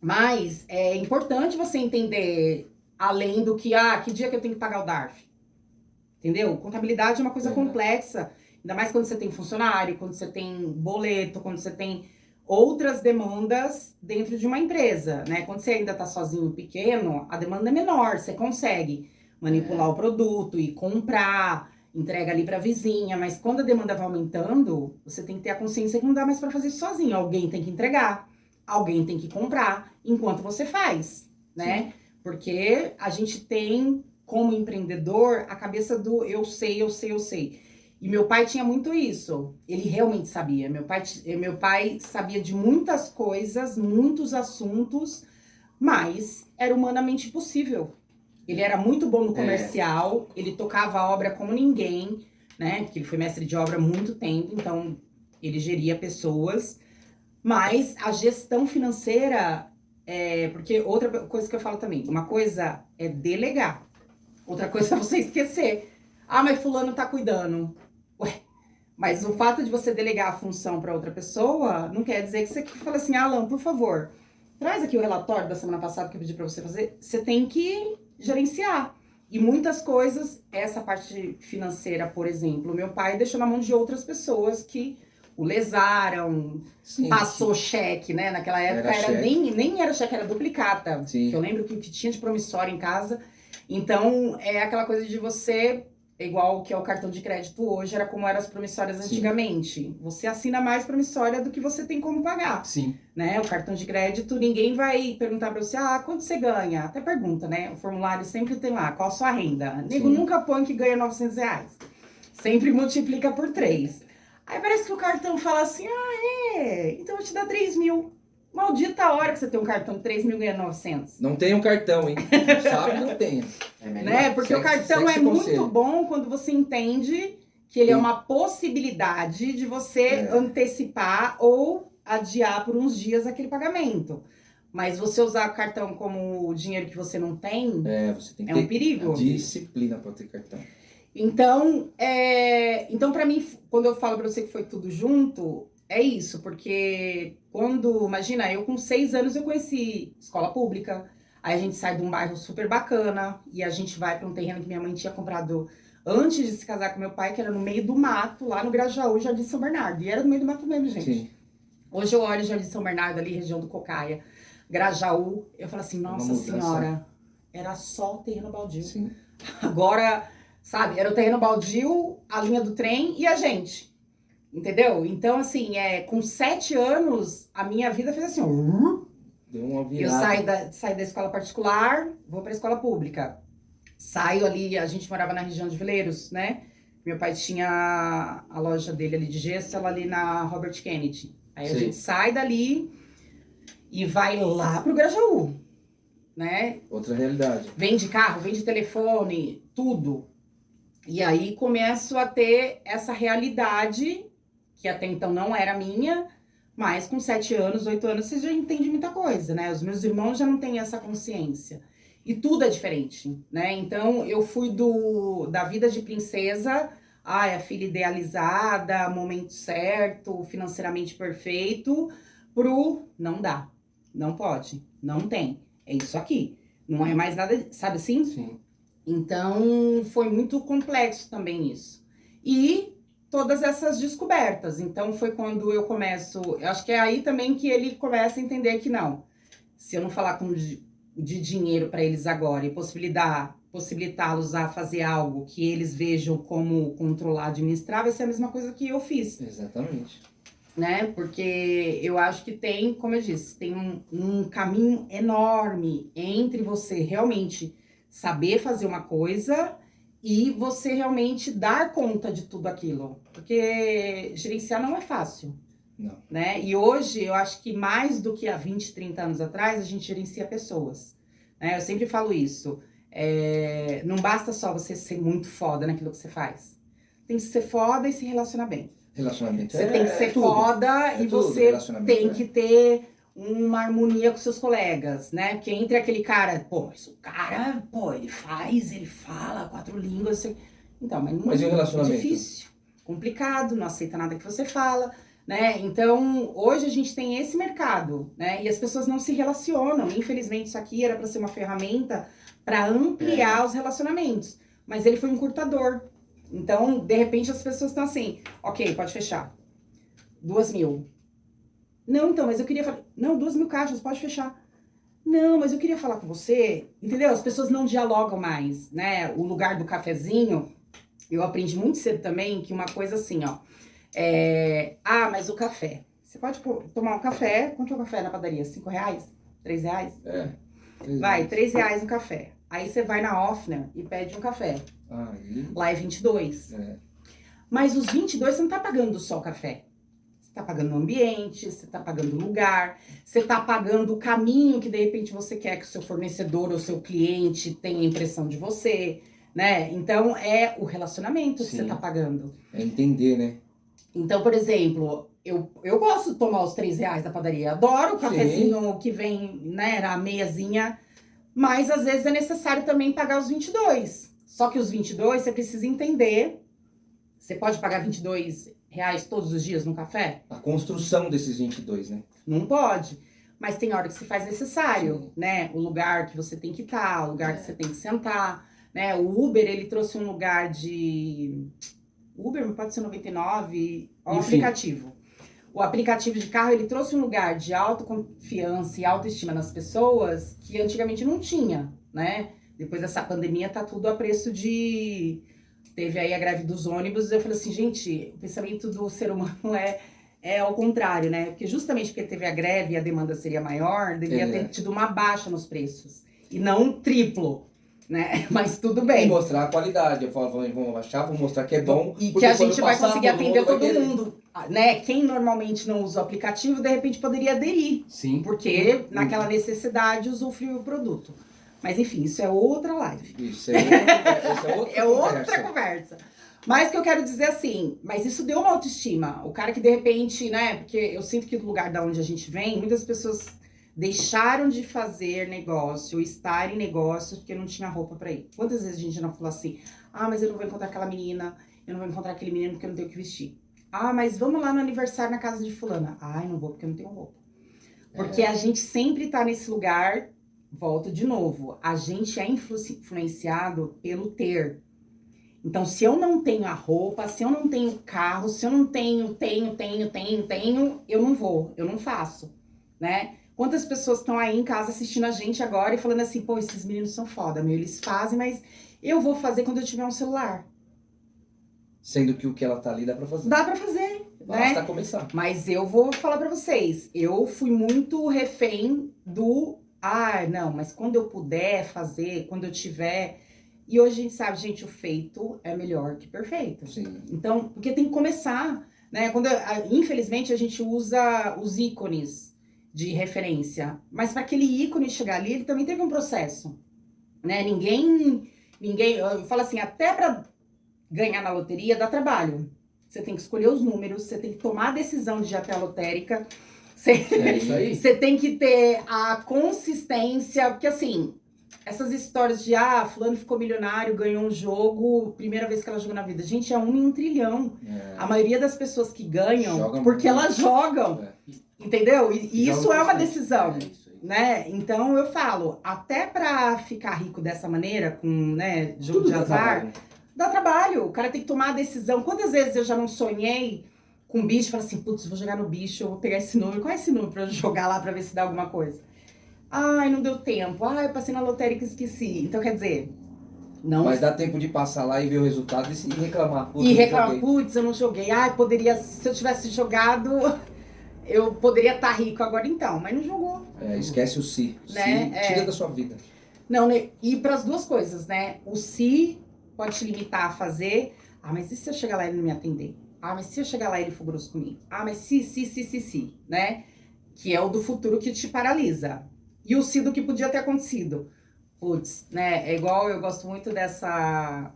Mas é importante você entender, além do que, que dia que eu tenho que pagar o DARF? Entendeu? Contabilidade é uma coisa complexa, ainda mais quando você tem funcionário, quando você tem boleto, quando você tem outras demandas dentro de uma empresa, né? Quando você ainda tá sozinho, pequeno, a demanda é menor, você consegue manipular o produto e comprar, entrega ali pra vizinha, mas quando a demanda vai aumentando, você tem que ter a consciência que não dá mais pra fazer isso sozinho, alguém tem que entregar, alguém tem que comprar enquanto você faz, né? Porque a gente tem, como empreendedor, a cabeça do eu sei, eu sei, eu sei. E meu pai tinha muito isso. Ele realmente sabia. Meu pai sabia de muitas coisas, muitos assuntos, mas era humanamente impossível. Ele era muito bom no comercial, ele tocava a obra como ninguém, né? Porque ele foi mestre de obra há muito tempo, então ele geria pessoas. Mas a gestão financeira, porque outra coisa que eu falo também, uma coisa é delegar, outra coisa é você esquecer. Ah, mas fulano tá cuidando. Ué, mas o fato de você delegar a função para outra pessoa não quer dizer que você fala assim, Alan, por favor, traz aqui o relatório da semana passada que eu pedi para você fazer. Você tem que gerenciar. E muitas coisas, essa parte financeira, por exemplo, meu pai deixou na mão de outras pessoas que o lesaram, passou cheque, né? Naquela época nem era cheque, era duplicata. Que eu lembro que o que tinha de promissório em casa. Então, é aquela coisa de você, igual que é o cartão de crédito hoje, era como eram as promissórias antigamente. Você assina mais promissória do que você tem como pagar. Né? O cartão de crédito, ninguém vai perguntar pra você, quanto você ganha? Até pergunta, né? O formulário sempre tem lá, qual a sua renda? Nego nunca põe que ganha R$900. Sempre multiplica por 3. Aí parece que o cartão fala assim, então eu vou te dar 3 mil. Maldita hora que você tem um cartão de 3 mil e ganha 900. Não tem um cartão, hein? Sabe, não tem. Né? Porque o cartão é muito bom quando você entende que ele é uma possibilidade de você antecipar ou adiar por uns dias aquele pagamento. Mas você usar o cartão como dinheiro que você não tem, você tem que ter um perigo. Disciplina para ter cartão. Então para mim, quando eu falo pra você que foi tudo junto, é isso, porque imagina, eu com 6 anos eu conheci escola pública, aí a gente sai de um bairro super bacana e a gente vai pra um terreno que minha mãe tinha comprado antes de se casar com meu pai, que era no meio do mato, lá no Grajaú, Jardim São Bernardo, e era no meio do mato mesmo, gente. Hoje eu olho Jardim São Bernardo ali, região do Cocaia, Grajaú, eu falo assim, nossa senhora, era só terreno baldio. Agora... Sabe, era o terreno baldio, a linha do trem e a gente, entendeu? Então, assim, com 7 anos, a minha vida fez assim, deu uma virada. Eu saí da escola particular, vou pra escola pública. Saio ali, a gente morava na região de Vileiros, né? Meu pai tinha a loja dele ali de gesso, ela ali na Robert Kennedy. Aí a gente sai dali e vai lá pro Grajaú, né? Outra realidade. Vende carro, vende telefone, tudo. E aí começo a ter essa realidade, que até então não era minha, mas com 7 anos, 8 anos, você já entende muita coisa, né? Os meus irmãos já não têm essa consciência. E tudo é diferente, né? Então, eu fui da vida de princesa, a filha idealizada, momento certo, financeiramente perfeito, não dá, não pode, não tem. É isso aqui. Não é mais nada, sabe assim? Sim. Então, foi muito complexo também isso. E todas essas descobertas. Então, foi quando eu acho que é aí também que ele começa a entender que não. Se eu não falar de dinheiro para eles agora e possibilitá-los a fazer algo que eles vejam como controlar, administrar, vai ser a mesma coisa que eu fiz. Exatamente. Né? Porque eu acho que tem, como eu disse, tem um caminho enorme entre você realmente saber fazer uma coisa e você realmente dar conta de tudo aquilo. Porque gerenciar não é fácil. Não. Né? E hoje, eu acho que mais do que há 20, 30 anos atrás, a gente gerencia pessoas. Né? Eu sempre falo isso. Não basta só você ser muito foda naquilo que você faz. Tem que ser foda e se relacionar bem. Relacionamento. Você tem que ser foda e você tem que ter uma harmonia com seus colegas, né? Porque entre aquele cara, mas o cara, ele fala 4 línguas. Então, mas e o relacionamento? É difícil, complicado, não aceita nada que você fala, né? Então, hoje a gente tem esse mercado, né? E as pessoas não se relacionam. Infelizmente, isso aqui era para ser uma ferramenta para ampliar os relacionamentos. Mas ele foi um encurtador. Então, de repente, as pessoas estão assim, ok, pode fechar. 2 mil. Não, então, mas eu queria falar... Não, 2 mil caixas, pode fechar. Não, mas eu queria falar com você. Entendeu? As pessoas não dialogam mais, né? O lugar do cafezinho, eu aprendi muito cedo também que uma coisa assim, ó. Mas o café. Você pode tomar um café. Quanto é o café na padaria? R$5? R$3? Vai, R$3 um café. Aí você vai na Offner e pede um café. Lá é 22. Mas os 22 você não tá pagando só o café. Você tá pagando o ambiente, você tá pagando o lugar, você tá pagando o caminho que de repente você quer que o seu fornecedor ou seu cliente tenha impressão de você, né? Então é o relacionamento que você tá pagando. É entender, né? Então, por exemplo, eu gosto de tomar os R$3 da padaria. Adoro o cafezinho que vem, né, na meiazinha. Mas às vezes é necessário também pagar os 22. Só que os 22 você precisa entender. Você pode pagar R$22 todos os dias no café? A construção desses 22, né? Não pode. Mas tem hora que se faz necessário, né? O lugar que você tem que estar, o lugar que você tem que sentar, né? O Uber, ele trouxe um lugar de... Uber pode ser 99, o aplicativo. O aplicativo de carro, ele trouxe um lugar de autoconfiança e autoestima nas pessoas que antigamente não tinha, né? Depois dessa pandemia, tá tudo a preço de... Teve aí a greve dos ônibus, eu falei assim, gente, o pensamento do ser humano é ao contrário, né? Porque justamente porque teve a greve e a demanda seria maior, deveria ter tido uma baixa nos preços. E não um triplo, né? Mas tudo bem. E mostrar a qualidade. Eu falo, vamos baixar, vou mostrar que é bom. E que a gente vai conseguir atender todo mundo, né? Quem normalmente não usa o aplicativo, de repente poderia aderir. Sim. Porque naquela necessidade usufruiu o produto. Mas enfim, isso é outra live. Isso é outra conversa. Mas que eu quero dizer assim, mas isso deu uma autoestima. O cara que de repente, né, porque eu sinto que do lugar da onde a gente vem, muitas pessoas deixaram de fazer negócio, estar em negócio, porque não tinha roupa pra ir. Quantas vezes a gente não falou assim, mas eu não vou encontrar aquela menina, eu não vou encontrar aquele menino porque eu não tenho o que vestir. Mas vamos lá no aniversário na casa de fulana. Eu não vou porque eu não tenho roupa. Porque a gente sempre tá nesse lugar... Volto de novo, a gente é influenciado pelo ter. Então, se eu não tenho a roupa, se eu não tenho carro, se eu não tenho, eu não vou, eu não faço, né? Quantas pessoas estão aí em casa assistindo a gente agora e falando assim, pô, esses meninos são foda, meu, eles fazem, mas eu vou fazer quando eu tiver um celular. Sendo que o que ela tá ali dá pra fazer. Dá pra fazer, basta né? começar. Mas eu vou falar pra vocês, eu fui muito refém do... não, mas quando eu puder fazer, quando eu tiver... E hoje a gente sabe, gente, o feito é melhor que perfeito. Sim. Então, porque tem que começar, né? Infelizmente, a gente usa os ícones de referência. Mas para aquele ícone chegar ali, ele também teve um processo, né? Ninguém... Eu falo assim, até para ganhar na loteria dá trabalho. Você tem que escolher os números, você tem que tomar a decisão de ir até a lotérica... Isso aí. Você tem que ter a consistência, porque assim, essas histórias de fulano ficou milionário, ganhou um jogo, primeira vez que ela jogou na vida. Gente, é 1 em 1 trilhão. A maioria das pessoas que ganham, porque elas jogam. Entendeu? E isso é uma decisão, né? Então eu falo, até pra ficar rico dessa maneira, com, né, jogo de azar, dá trabalho. O cara tem que tomar a decisão. Quantas vezes eu já não sonhei com bicho, fala assim, putz, vou jogar no bicho, eu vou pegar esse número. Qual é esse número pra eu jogar lá pra ver se dá alguma coisa? Não deu tempo. Eu passei na lotérica e esqueci. Então, quer dizer, não... Mas dá tempo de passar lá e ver o resultado e reclamar. Putz, eu não joguei. Poderia, se eu tivesse jogado, eu poderia estar rico agora então, mas não jogou. Esquece o se. Né? Tira da sua vida. Não, né? E pras duas coisas, né? O se pode te limitar a fazer. Mas e se eu chegar lá e ele não me atender? Mas se eu chegar lá e ele for grosso comigo? Mas se, né? Que é o do futuro que te paralisa. E o se do que podia ter acontecido. Putz, né? É igual, eu gosto muito dessa...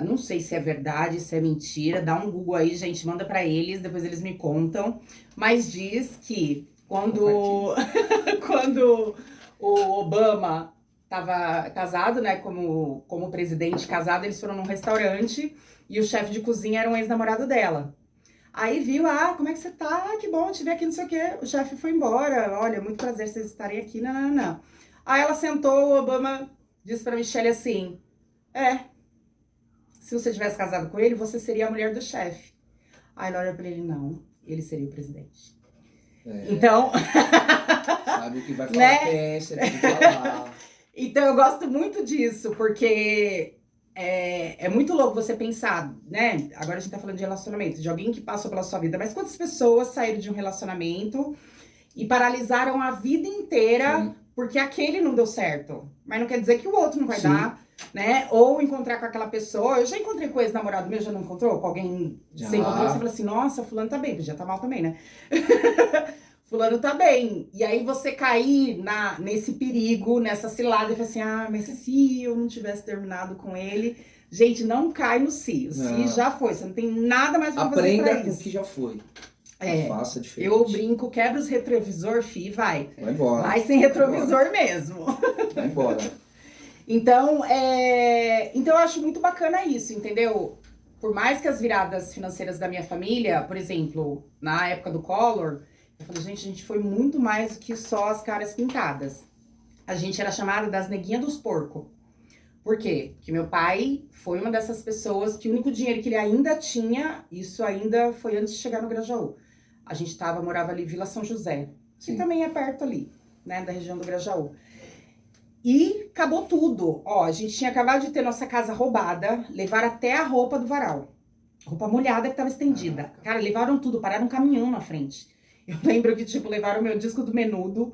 Não sei se é verdade, se é mentira. Dá um Google aí, gente, manda pra eles, depois eles me contam. Mas diz que quando o Obama tava casado, né? Como presidente casado, eles foram num restaurante... E o chefe de cozinha era um ex-namorado dela. Aí viu, como é que você tá? Que bom te ver aqui, não sei o quê. O chefe foi embora. Olha, muito prazer vocês estarem aqui. Não. Aí ela sentou, o Obama disse pra Michelle assim, se você tivesse casado com ele, você seria a mulher do chefe. Aí ela olha pra ele, não, ele seria o presidente. Então... Sabe o que vai falar, né? pensa, tem que falar. Então eu gosto muito disso, porque... é muito louco você pensar, né? Agora a gente tá falando de relacionamento, de alguém que passou pela sua vida, mas quantas pessoas saíram de um relacionamento e paralisaram a vida inteira Sim. porque aquele não deu certo? Mas não quer dizer que o outro não vai Sim. dar, né? Ou encontrar com aquela pessoa. Eu já encontrei com ex-namorado meu, já não encontrou? Com alguém Já. você encontrou, você fala assim, nossa, fulano tá bem, podia tá mal também, né? Fulano tá bem. E aí você cair nesse perigo, nessa cilada, e falar assim, ah, mas se eu não tivesse terminado com ele... Gente, não cai no si. O si Não. já foi, você não tem nada mais pra fazer Aprenda pra com o isso. que já foi. É, Faça diferente. eu brinco, quebra os retrovisor, vai. Vai embora. Vai sem retrovisor mesmo. Vai embora. Então, eu acho muito bacana isso, entendeu? Por mais que as viradas financeiras da minha família, por exemplo, na época do Collor, eu falei, gente, a gente foi muito mais do que só as caras pintadas. A gente era chamada das neguinhas dos porcos. Por quê? Porque meu pai foi uma dessas pessoas que o único dinheiro que ele ainda tinha, isso ainda foi antes de chegar no Grajaú. A gente morava ali em Vila São José, que Sim. também é perto ali, né, da região do Grajaú. E acabou tudo. Ó, a gente tinha acabado de ter nossa casa roubada, levaram até a roupa do varal. Roupa molhada que tava estendida. Cara, levaram tudo, pararam um caminhão na frente. Eu lembro que, tipo, levaram o meu disco do Menudo.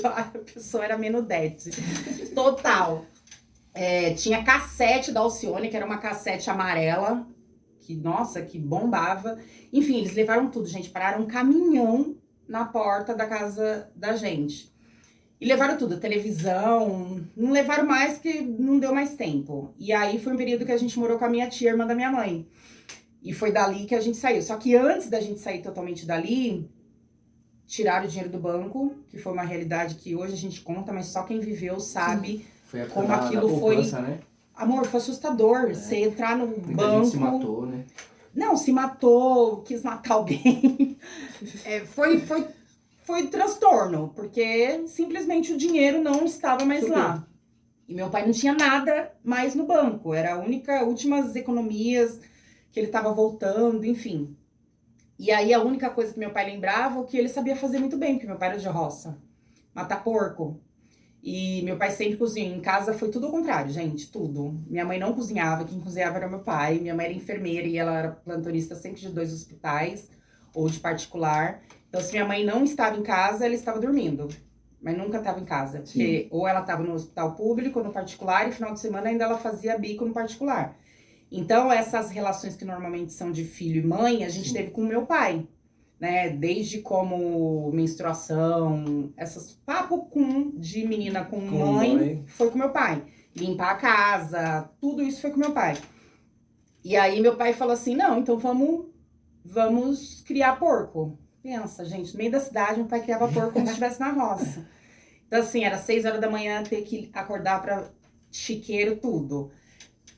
A pessoa era menudete. Total. Tinha cassete da Alcione, que era uma cassete amarela, que, nossa, que bombava. Enfim, eles levaram tudo, gente. Pararam um caminhão na porta da casa da gente. E levaram tudo, televisão, não levaram mais porque não deu mais tempo. E aí foi um período que a gente morou com a minha tia, irmã da minha mãe. E foi dali que a gente saiu. Só que antes da gente sair totalmente dali, tiraram o dinheiro do banco, que foi uma realidade que hoje a gente conta, mas só quem viveu sabe. Foi como aquilo foi... né? Amor, foi assustador. Você entrar no Muita banco... gente se matou, né? Não, se matou, quis matar alguém. Foi transtorno, porque simplesmente o dinheiro não estava mais lá. E meu pai não tinha nada mais no banco. Era últimas economias que ele estava voltando, enfim. E aí a única coisa que meu pai lembrava, o que ele sabia fazer muito bem, porque meu pai era de roça. Matar porco. E meu pai sempre cozinhou. Em casa foi tudo ao contrário, gente, tudo. Minha mãe não cozinhava, quem cozinhava era meu pai. Minha mãe era enfermeira e ela era plantonista sempre de 2 hospitais, ou de particular. Então, se minha mãe não estava em casa, ela estava dormindo. Mas nunca estava em casa. Porque ou ela estava no hospital público, ou no particular, e final de semana ainda ela fazia bico no particular. Então, essas relações que normalmente são de filho e mãe, a gente teve com o meu pai. Né? Desde como menstruação, essas papo de menina com mãe, foi com meu pai. Limpar a casa, tudo isso foi com meu pai. E aí meu pai falou assim, não, então vamos criar porco. Pensa, gente, no meio da cidade, meu pai criava porco como se estivesse na roça. Então assim, era 6 horas da manhã, ter que acordar pra chiqueiro, tudo.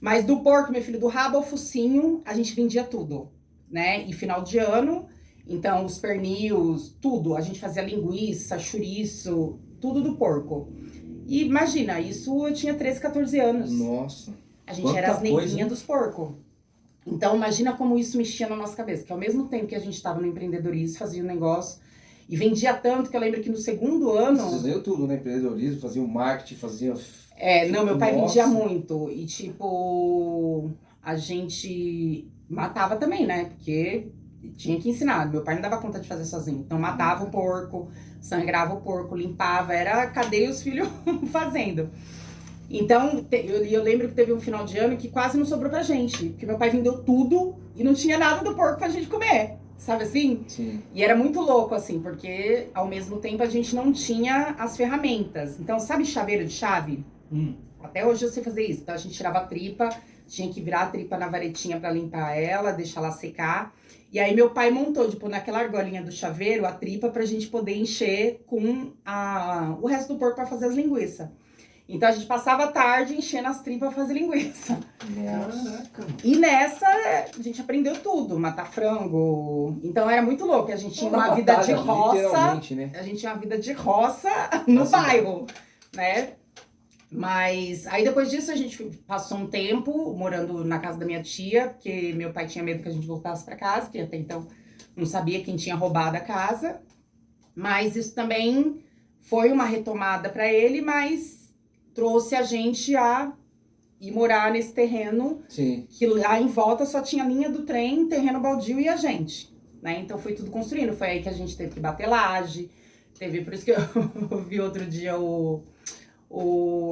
Mas do porco, meu filho, do rabo ao focinho, a gente vendia tudo, né? E final de ano... Então, os pernios, tudo. A gente fazia linguiça, chouriço, tudo do porco. E imagina, isso eu tinha 13, 14 anos. Nossa. A gente era as neguinhas dos porcos. Então, imagina como isso mexia na nossa cabeça. Que ao mesmo tempo que a gente estava no empreendedorismo, fazia um negócio e vendia tanto que eu lembro que no segundo ano... Vocês vendiam tudo, né? Empreendedorismo, fazia o marketing, fazia... não, meu pai vendia muito. E tipo, a gente matava também, né? Porque... tinha que ensinar, meu pai não dava conta de fazer sozinho. Então matava o porco, sangrava o porco, limpava, era cadeia os filhos fazendo. Então, eu lembro que teve um final de ano que quase não sobrou pra gente, porque meu pai vendeu tudo e não tinha nada do porco pra gente comer, sabe assim? Sim. E era muito louco, assim, porque ao mesmo tempo a gente não tinha as ferramentas. Então, sabe chaveiro de chave? Até hoje eu sei fazer isso. Então a gente tirava a tripa, tinha que virar a tripa na varetinha pra limpar ela, deixar ela secar. E aí meu pai montou, tipo, naquela argolinha do chaveiro, a tripa pra gente poder encher com o resto do porco pra fazer as linguiças. Então a gente passava a tarde enchendo as tripas pra fazer linguiça. Caraca. E nessa, a gente aprendeu tudo, matar frango. Então era muito louco, a gente tinha uma vida de roça. Né? A gente tinha uma vida de roça no bairro, né? Mas aí depois disso a gente passou um tempo morando na casa da minha tia, porque meu pai tinha medo que a gente voltasse pra casa, que até então não sabia quem tinha roubado a casa. Mas isso também foi uma retomada pra ele, mas trouxe a gente a ir morar nesse terreno, Sim. que lá em volta só tinha linha do trem, terreno baldio e a gente, né? Então foi tudo construindo, foi aí que a gente teve que bater laje, por isso que eu vi outro dia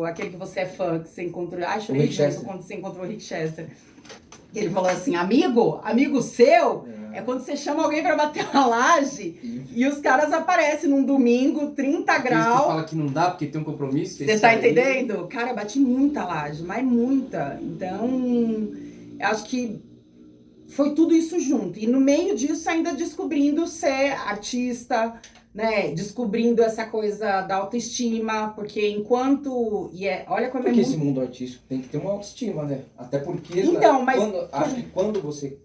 aquele que você é fã, que você encontrou, chorei muito quando você encontrou o Rick Chester. Ele falou assim, amigo seu, é quando você chama alguém pra bater uma laje e os caras aparecem num domingo, 30 graus. Você fala que não dá porque tem um compromisso. Você tá entendendo? Cara, eu bati muita laje, mas muita. Então, eu acho que foi tudo isso junto. E no meio disso, ainda descobrindo ser artista, né? Descobrindo essa coisa da autoestima, porque enquanto... olha como porque esse mundo artístico tem que ter uma autoestima, né? Até porque... Então, mas... acho que quando você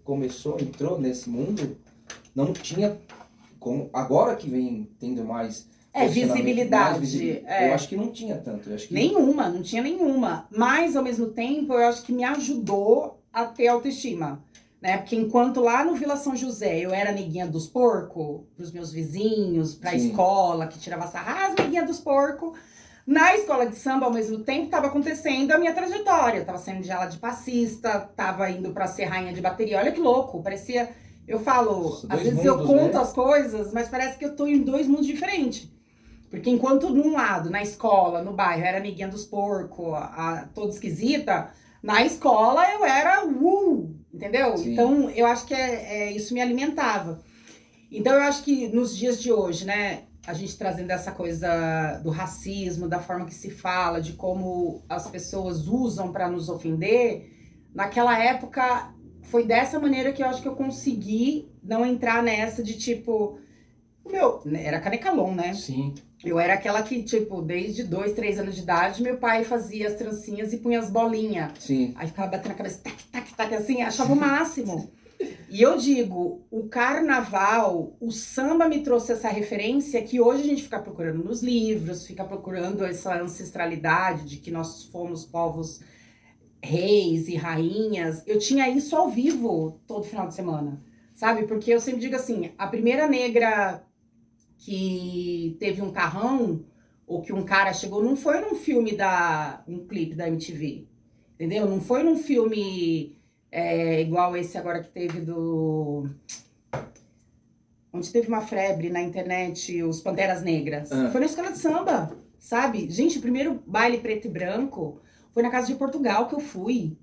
entrou nesse mundo, não tinha... agora que vem tendo mais... visibilidade. Eu acho que não tinha tanto. Eu acho que... Não tinha nenhuma. Mas, ao mesmo tempo, eu acho que me ajudou a ter autoestima. Né? Porque enquanto lá no Vila São José eu era neguinha dos porcos, pros meus vizinhos, pra escola, que tirava sarras, neguinha dos porcos, na escola de samba, ao mesmo tempo, estava acontecendo a minha trajetória. Eu tava saindo de ala de passista, tava indo pra ser rainha de bateria. Olha que louco, parecia... Eu falo, às vezes eu conto as coisas, mas parece que eu tô em dois mundos diferentes. Porque enquanto num lado, na escola, no bairro, eu era neguinha dos porcos, toda esquisita, na escola eu era entendeu? Sim. Então, eu acho que isso me alimentava. Então, eu acho que nos dias de hoje, né, a gente trazendo essa coisa do racismo, da forma que se fala, de como as pessoas usam para nos ofender, naquela época foi dessa maneira que eu acho que eu consegui não entrar nessa de tipo... era canecalon, né? Sim. Eu era aquela que, tipo, desde 2, 3 anos de idade, meu pai fazia as trancinhas e punha as bolinhas. Sim. Aí ficava batendo a cabeça, tac, tac, tac, assim, achava o máximo. E eu digo, o carnaval, o samba me trouxe essa referência que hoje a gente fica procurando nos livros, fica procurando essa ancestralidade de que nós fomos povos reis e rainhas. Eu tinha isso ao vivo todo final de semana, sabe? Porque eu sempre digo assim, a primeira negra... que teve um carrão, ou que um cara chegou, não foi num filme um clipe da MTV, entendeu? Não foi num filme igual esse agora que teve onde teve uma febre na internet, os Panteras Negras. Foi na escola de samba, sabe? Gente, o primeiro baile preto e branco foi na Casa de Portugal que eu fui.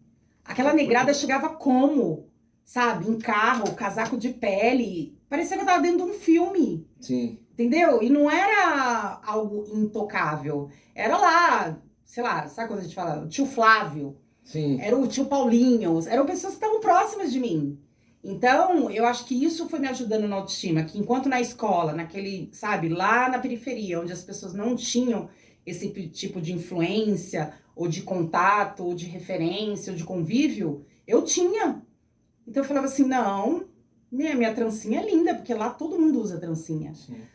Aquela negrada chegava como? Sabe? Em carro, casaco de pele. Parecia que eu tava dentro de um filme. Sim. Entendeu? E não era algo intocável. Era lá, sei lá, sabe quando a gente fala? O tio Flávio. Sim. Era o tio Paulinho. Eram pessoas que estavam próximas de mim. Então, eu acho que isso foi me ajudando na autoestima. Que enquanto na escola, naquele, sabe, lá na periferia, onde as pessoas não tinham esse tipo de influência, ou de contato, ou de referência, ou de convívio, eu tinha. Então eu falava assim, não... Minha trancinha é linda, porque lá todo mundo usa trancinha,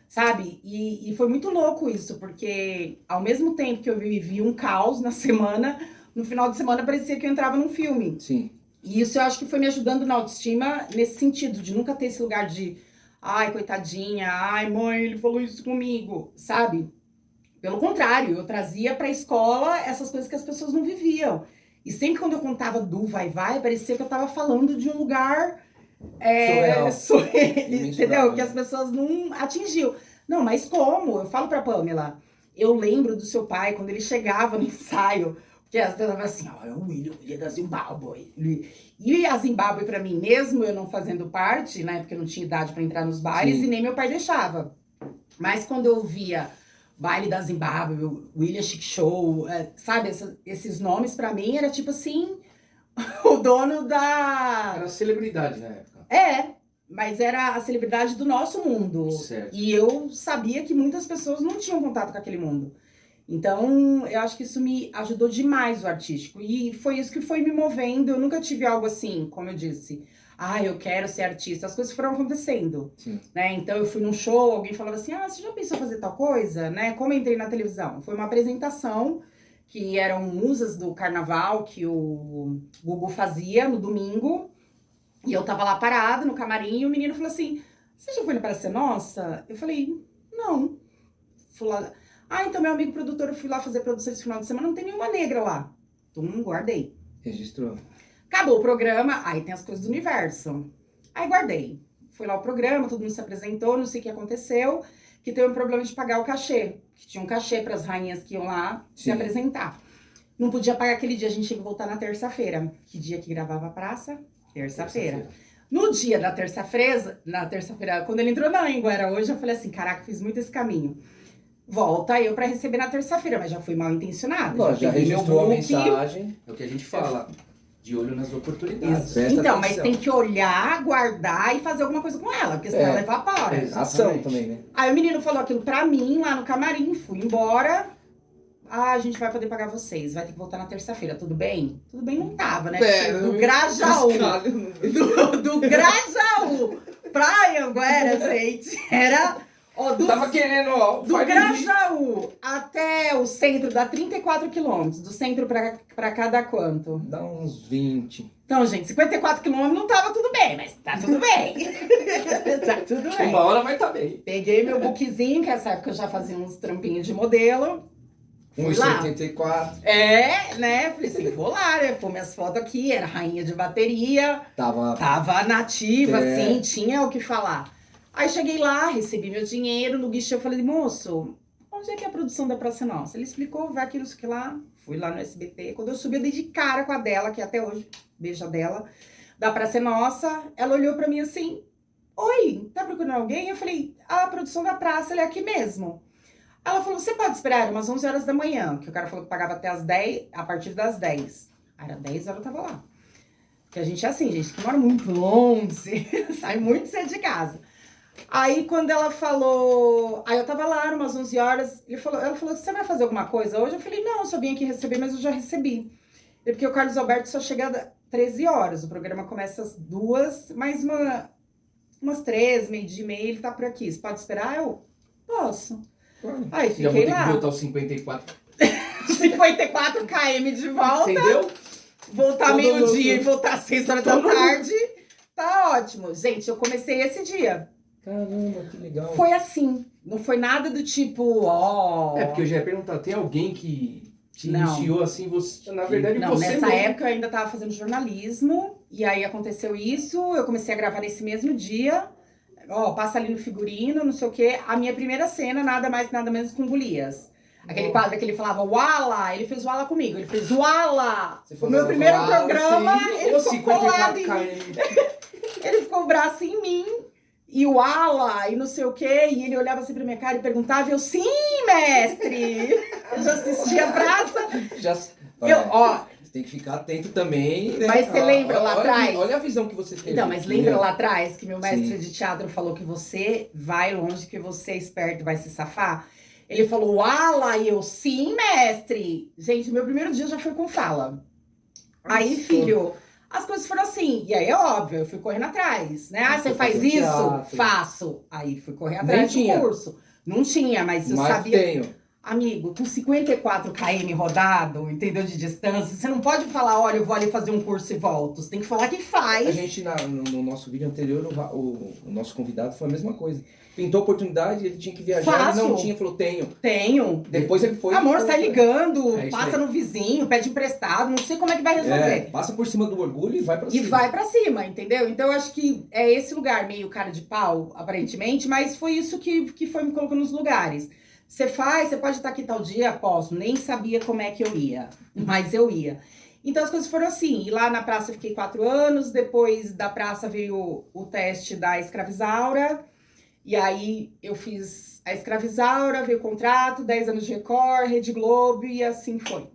sabe? E foi muito louco isso, porque ao mesmo tempo que eu vivi um caos na semana, no final de semana parecia que eu entrava num filme. Sim. E isso eu acho que foi me ajudando na autoestima nesse sentido, de nunca ter esse lugar de, ai, coitadinha, ai, mãe, ele falou isso comigo, sabe? Pelo contrário, eu trazia pra escola essas coisas que as pessoas não viviam. E sempre quando eu contava do vai-vai, parecia que eu tava falando de um lugar... entendeu? Que as pessoas não atingiu. Não, mas como? Eu falo pra Pamela, eu lembro do seu pai, quando ele chegava no ensaio, porque as pessoas falavam assim, é o William da Zimbábue. E a Zimbábue, pra mim, mesmo eu não fazendo parte, né, porque eu não tinha idade pra entrar nos bailes, e nem meu pai deixava. Mas quando eu via baile da Zimbábue, William Chic Show, sabe, esses nomes pra mim, era tipo assim, o dono da... Era celebridade na época. Mas era a celebridade do nosso mundo. Certo. E eu sabia que muitas pessoas não tinham contato com aquele mundo. Então, eu acho que isso me ajudou demais o artístico. E foi isso que foi me movendo. Eu nunca tive algo assim, como eu disse. Eu quero ser artista. As coisas foram acontecendo. Né? Então, eu fui num show, alguém falava assim, você já pensou em fazer tal coisa? Né? Como eu entrei na televisão? Foi uma apresentação que eram musas do carnaval que o Gugu fazia no domingo. E eu tava lá parada no camarim e o menino falou assim, você já foi na Praça Nossa? Eu falei, não. Fui lá, então meu amigo produtor, eu fui lá fazer produção esse final de semana, não tem nenhuma negra lá. Guardei. Registrou. Acabou o programa, aí tem as coisas do universo. Aí guardei. Foi lá o programa, todo mundo se apresentou, não sei o que aconteceu, que teve um problema de pagar o cachê. Que tinha um cachê para as rainhas que iam lá se Sim. apresentar. Não podia pagar aquele dia, a gente tinha que voltar na terça-feira. Que dia que gravava a praça? Terça-feira. No dia da terça-feira, quando ele entrou na Anhanguera hoje, eu falei assim, caraca, fiz muito esse caminho. Volta eu pra receber na terça-feira, mas já fui mal intencionada. Lógico, já peguei meu registrou a book. mensagem. É o que a gente fala. De olho nas oportunidades. Presta Então, mas atenção. tem que olhar, guardar e fazer alguma coisa com ela, porque senão ela evapora. Ação também, né? Aí o menino falou aquilo pra mim lá no camarim, fui embora. Ah, a gente vai poder pagar vocês, vai ter que voltar na terça-feira, tudo bem? Tudo bem não tava, né? Porque do Grajaú, do Grajaú pra Anhanguera, gente, era... Ó, Tava querendo, ó. do Grajaú até o centro dá 34 quilômetros. Do centro pra cá dá quanto? Dá uns 20. Então, gente, 54 quilômetros não tava tudo bem, mas tá tudo bem. Tá tudo bem. Uma hora vai estar bem. Peguei meu bookzinho, que nessa época eu já fazia uns trampinhos de modelo. Fui lá. 1,74. É, né? Falei assim, vou lá, né? Pô, minhas fotos aqui, era rainha de bateria. Tava nativa, assim, tinha o que falar. Aí cheguei lá, recebi meu dinheiro, no guichê eu falei, moço, onde é que é a produção da Praça Nossa? Ele explicou, vai aqui, não sei o que lá. Fui lá no SBT. Quando eu subi, eu dei de cara com a dela, que até hoje, beijo a dela, da Praça Nossa. Ela olhou pra mim assim, oi, tá procurando alguém? Eu falei, a produção da praça, ela é aqui mesmo. Ela falou, você pode esperar, era umas 11 horas da manhã, que o cara falou que pagava até as 10, a partir das 10. Era 10 horas, eu tava lá. Porque a gente é assim, gente, que mora muito longe, sai muito cedo de casa. Aí, quando ela falou... Aí, eu tava lá, umas 11 horas. Ela falou, você vai fazer alguma coisa hoje? Eu falei, não, eu só vim aqui receber, mas eu já recebi. Porque o Carlos Alberto só chega às 13 horas. O programa começa às 2, mais umas 3, meio-dia e meia, ele tá por aqui. Você pode esperar? Eu posso. Aí, Já vou fiquei ter lá. que voltar aos 54. 54 km de volta. Entendeu? Voltar meio-dia e voltar às 6 horas da Todo mundo. tarde. Tá ótimo. Gente, eu comecei esse dia. Caramba, que legal. Foi assim. Não foi nada do tipo, ó... É, porque eu já ia perguntar, tem alguém que te Não. iniciou assim, você, na verdade, Não, você nessa mesmo. época eu ainda tava fazendo jornalismo, e aí aconteceu isso, eu comecei a gravar nesse mesmo dia, ó, passa ali no figurino, não sei o quê. A minha primeira cena, nada mais, nada menos com Golias. Aquele quadro que ele falava, Wala, ele fez Wala comigo, ele fez Wala. O meu primeiro programa, ele ficou colado em mim. Ele ficou o braço em mim, e o ala, e não sei o quê, e ele olhava assim pra minha cara e perguntava, e eu, sim, mestre! Eu já assistia a praça. Ó, Você tem que ficar atento também, né? Mas você lembra lá olha, atrás? Olha a visão que você teve. então, mas lembra lá atrás que meu mestre Sim. de teatro falou que você vai longe, que você é esperto e vai se safar? Ele falou, ala, e eu, sim, mestre! Gente, meu primeiro dia já foi com fala. Aí, filho... As coisas foram assim, e aí é óbvio, eu fui correndo atrás, né? Ah, você faz isso? teatro. Faço. Aí fui correr Nem atrás do tinha. curso. Não tinha, mas eu Mas sabia. tenho. Amigo, com 54 km rodado, entendeu? De distância, você não pode falar, olha, eu vou ali fazer um curso e volto. Você tem que falar que faz. A gente, no nosso vídeo anterior, o nosso convidado foi a mesma coisa. Pintou oportunidade, ele tinha que viajar, Faço. ele não tinha, falou, tenho. Tenho. Depois ele foi. Amor, sai ligando, É isso passa aí. no vizinho, pede emprestado, não sei como é que vai resolver. Passa por cima do orgulho e vai pra E cima. vai pra cima, entendeu? Então eu acho que é esse lugar meio cara de pau, aparentemente, mas foi isso que foi me colocando nos lugares. Você pode estar aqui tal dia? Posso. Nem sabia como é que eu ia, mas eu ia. Então as coisas foram assim. E lá na praça eu fiquei 4 anos, depois da praça veio o teste da Escravizaura, e aí eu fiz a Escravizaura, veio o contrato, 10 anos de Record, Rede Globo, e assim foi.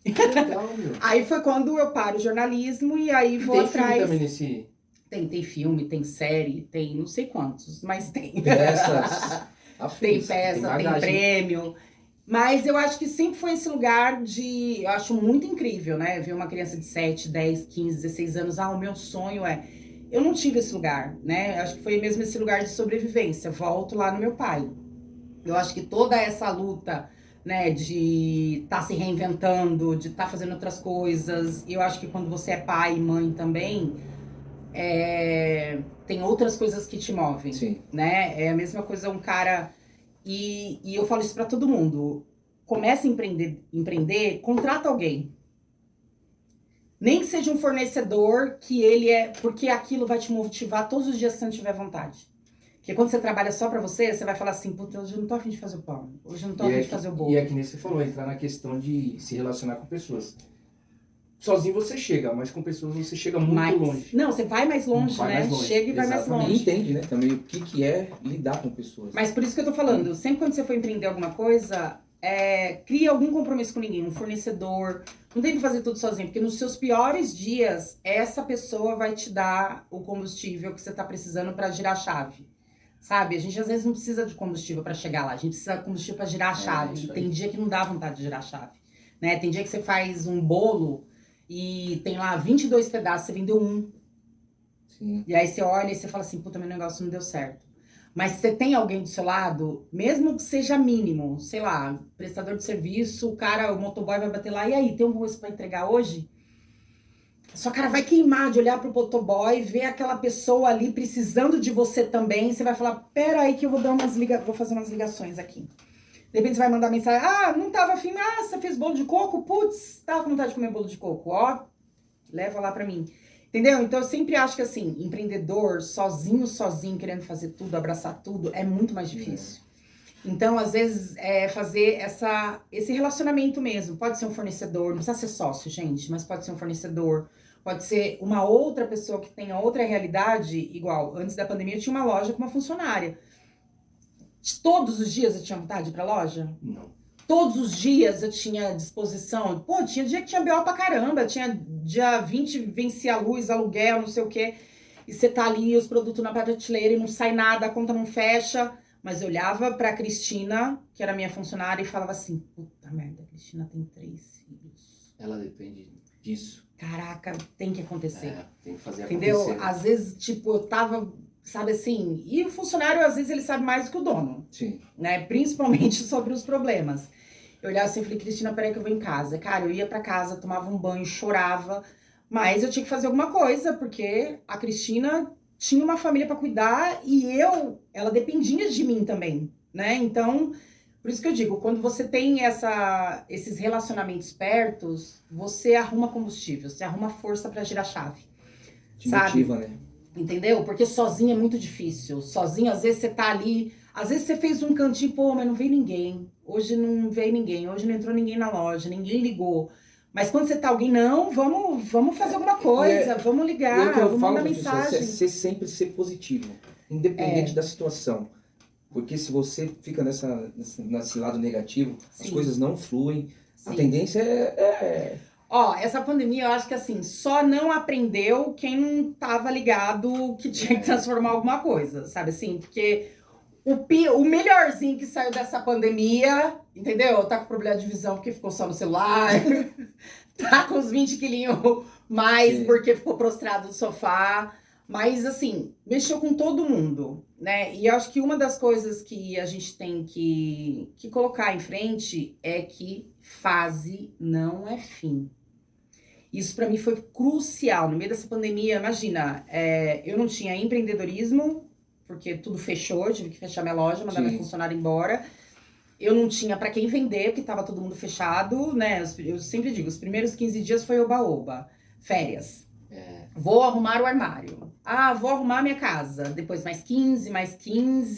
Que legal, meu. Aí foi quando eu paro o jornalismo e aí vou Tem atrás. filme também nesse... Tem filme, tem série, tem não sei quantos, mas tem. Peças. Tem afins. peça, tem bagagem. prêmio. Mas eu acho que sempre foi esse lugar de... Eu acho muito incrível, né? Ver uma criança de 7, 10, 15, 16 anos. Ah, o meu sonho é... Eu não tive esse lugar, né? Eu acho que foi mesmo esse lugar de sobrevivência. Volto lá no meu pai. Eu acho que toda essa luta, né? De estar se reinventando, de estar fazendo outras coisas. Eu acho que quando você é pai e mãe também... tem outras coisas que te movem, Sim. né? É a mesma coisa um cara... E eu falo isso pra todo mundo. Começa a empreender, contrata alguém. Nem que seja um fornecedor que ele é... Porque aquilo vai te motivar todos os dias se você não tiver vontade. Porque quando você trabalha só pra você, você vai falar assim, puta, hoje eu não tô a fim de fazer o pão. Hoje eu não tô a fim de fazer o bolo. E é que nem você falou, entrar na questão de se relacionar com pessoas. Sozinho você chega, mas com pessoas você chega muito longe. Não, você vai mais longe, Vai né? mais longe, Chega e vai mais exatamente. E longe. entende, né, também o que é lidar com pessoas. Mas por isso que eu tô falando, sempre quando você for empreender alguma coisa, cria algum compromisso com ninguém, um fornecedor. Não tenta fazer tudo sozinho, porque nos seus piores dias, essa pessoa vai te dar o combustível que você tá precisando pra girar a chave. Sabe? A gente às vezes não precisa de combustível pra chegar lá, a gente precisa de combustível pra girar a chave. isso E aí. tem dia que não dá vontade de girar a chave, né? Tem dia que você faz um bolo e tem lá 22 pedaços, você vendeu um. Sim. E aí você olha e você fala assim, puta, meu negócio não deu certo. Mas você tem alguém do seu lado, mesmo que seja mínimo, sei lá, prestador de serviço, o motoboy vai bater lá, e aí, tem alguma coisa pra entregar hoje? Sua cara vai queimar de olhar pro motoboy, ver aquela pessoa ali precisando de você também, você vai falar, pera aí que eu vou vou fazer umas ligações aqui. De repente você vai mandar mensagem, não tava afim, você fez bolo de coco? Putz, tava com vontade de comer bolo de coco, ó, leva lá pra mim. Entendeu? Então eu sempre acho que assim, empreendedor, sozinho, querendo fazer tudo, abraçar tudo, é muito mais difícil. Então, às vezes, fazer esse relacionamento mesmo. Pode ser um fornecedor, não precisa ser sócio, gente, mas pode ser um fornecedor. Pode ser uma outra pessoa que tenha outra realidade, igual, antes da pandemia eu tinha uma loja com uma funcionária. Todos os dias eu tinha vontade de ir pra loja? Não. Todos os dias eu tinha disposição. Pô, tinha dia que tinha BO pra caramba. Tinha dia 20, vencia a luz, aluguel, não sei o quê. E você tá ali, os produtos na prateleira e não sai nada, a conta não fecha. Mas eu olhava pra Cristina, que era minha funcionária, e falava assim, puta merda, a Cristina tem 3 filhos. Ela depende disso. Caraca, tem que acontecer. Tem que fazer Entendeu? acontecer. Às vezes, tipo, eu tava, sabe assim... E o funcionário, às vezes, ele sabe mais do que o dono. Sim. Né? Principalmente sobre os problemas. Eu olhava assim e falei, Cristina, peraí que eu vou em casa. Cara, eu ia pra casa, tomava um banho, chorava. Mas eu tinha que fazer alguma coisa, porque a Cristina tinha uma família pra cuidar e ela dependia de mim também, né? Então, por isso que eu digo, quando você tem esses relacionamentos pertos, você arruma combustível, você arruma força pra girar a chave. Te sabe? motiva, né? Entendeu? Porque sozinho é muito difícil. Sozinho, às vezes você tá ali, às vezes você fez um cantinho, pô, mas não veio ninguém. Hoje não veio ninguém, hoje não entrou ninguém na loja, ninguém ligou. Mas quando você tá alguém, não, vamos fazer alguma coisa, vamos E é ligar, o que eu vamos falo, mandar professor, mensagem. sempre ser positivo, independente da situação. Porque se você fica nesse lado negativo, as Sim. coisas não fluem. A Sim. tendência Ó, essa pandemia eu acho que assim, só não aprendeu quem não tava ligado que tinha que transformar alguma coisa, sabe assim? Porque o melhorzinho que saiu dessa pandemia, entendeu? Tá com problema de visão porque ficou só no celular, tá com os 20 quilinhos mais Sim. porque ficou prostrado no sofá. Mas, assim, mexeu com todo mundo, né? E eu acho que uma das coisas que a gente tem que colocar em frente é que fase não é fim. Isso pra mim foi crucial. No meio dessa pandemia, imagina, eu não tinha empreendedorismo, porque tudo fechou, tive que fechar minha loja, mandar Sim. minha funcionária embora. Eu não tinha pra quem vender, porque tava todo mundo fechado, né? Eu sempre digo, os primeiros 15 dias foi oba-oba, férias. Vou arrumar o armário. Vou arrumar minha casa. Depois mais 15,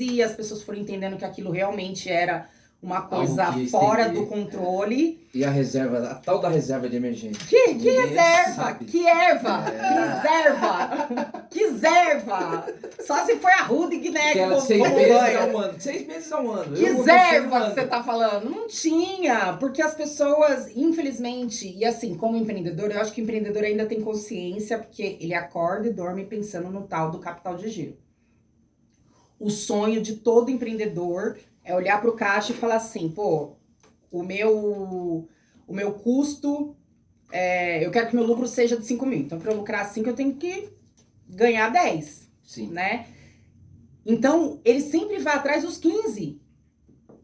e as pessoas foram entendendo que aquilo realmente era uma coisa Algo que ia fora estender. do controle. E a reserva, a tal da reserva de emergência. Que Ninguém reserva? sabe. Que erva? Que reserva? Só se for a Rudig, né? Aquela que 6 tomou meses banho. ao ano. 6 meses ao ano. Que Eu vou reserva mexer que você tá falando? Não tinha, porque as pessoas, infelizmente, e assim, como empreendedor, eu acho que o empreendedor ainda tem consciência, porque ele acorda e dorme pensando no tal do capital de giro. O sonho de todo empreendedor é olhar pro caixa e falar assim, pô, o meu custo, eu quero que meu lucro seja de 5 mil. Então, para eu lucrar 5, eu tenho que ganhar 10. Sim. Né? Então, ele sempre vai atrás dos 15,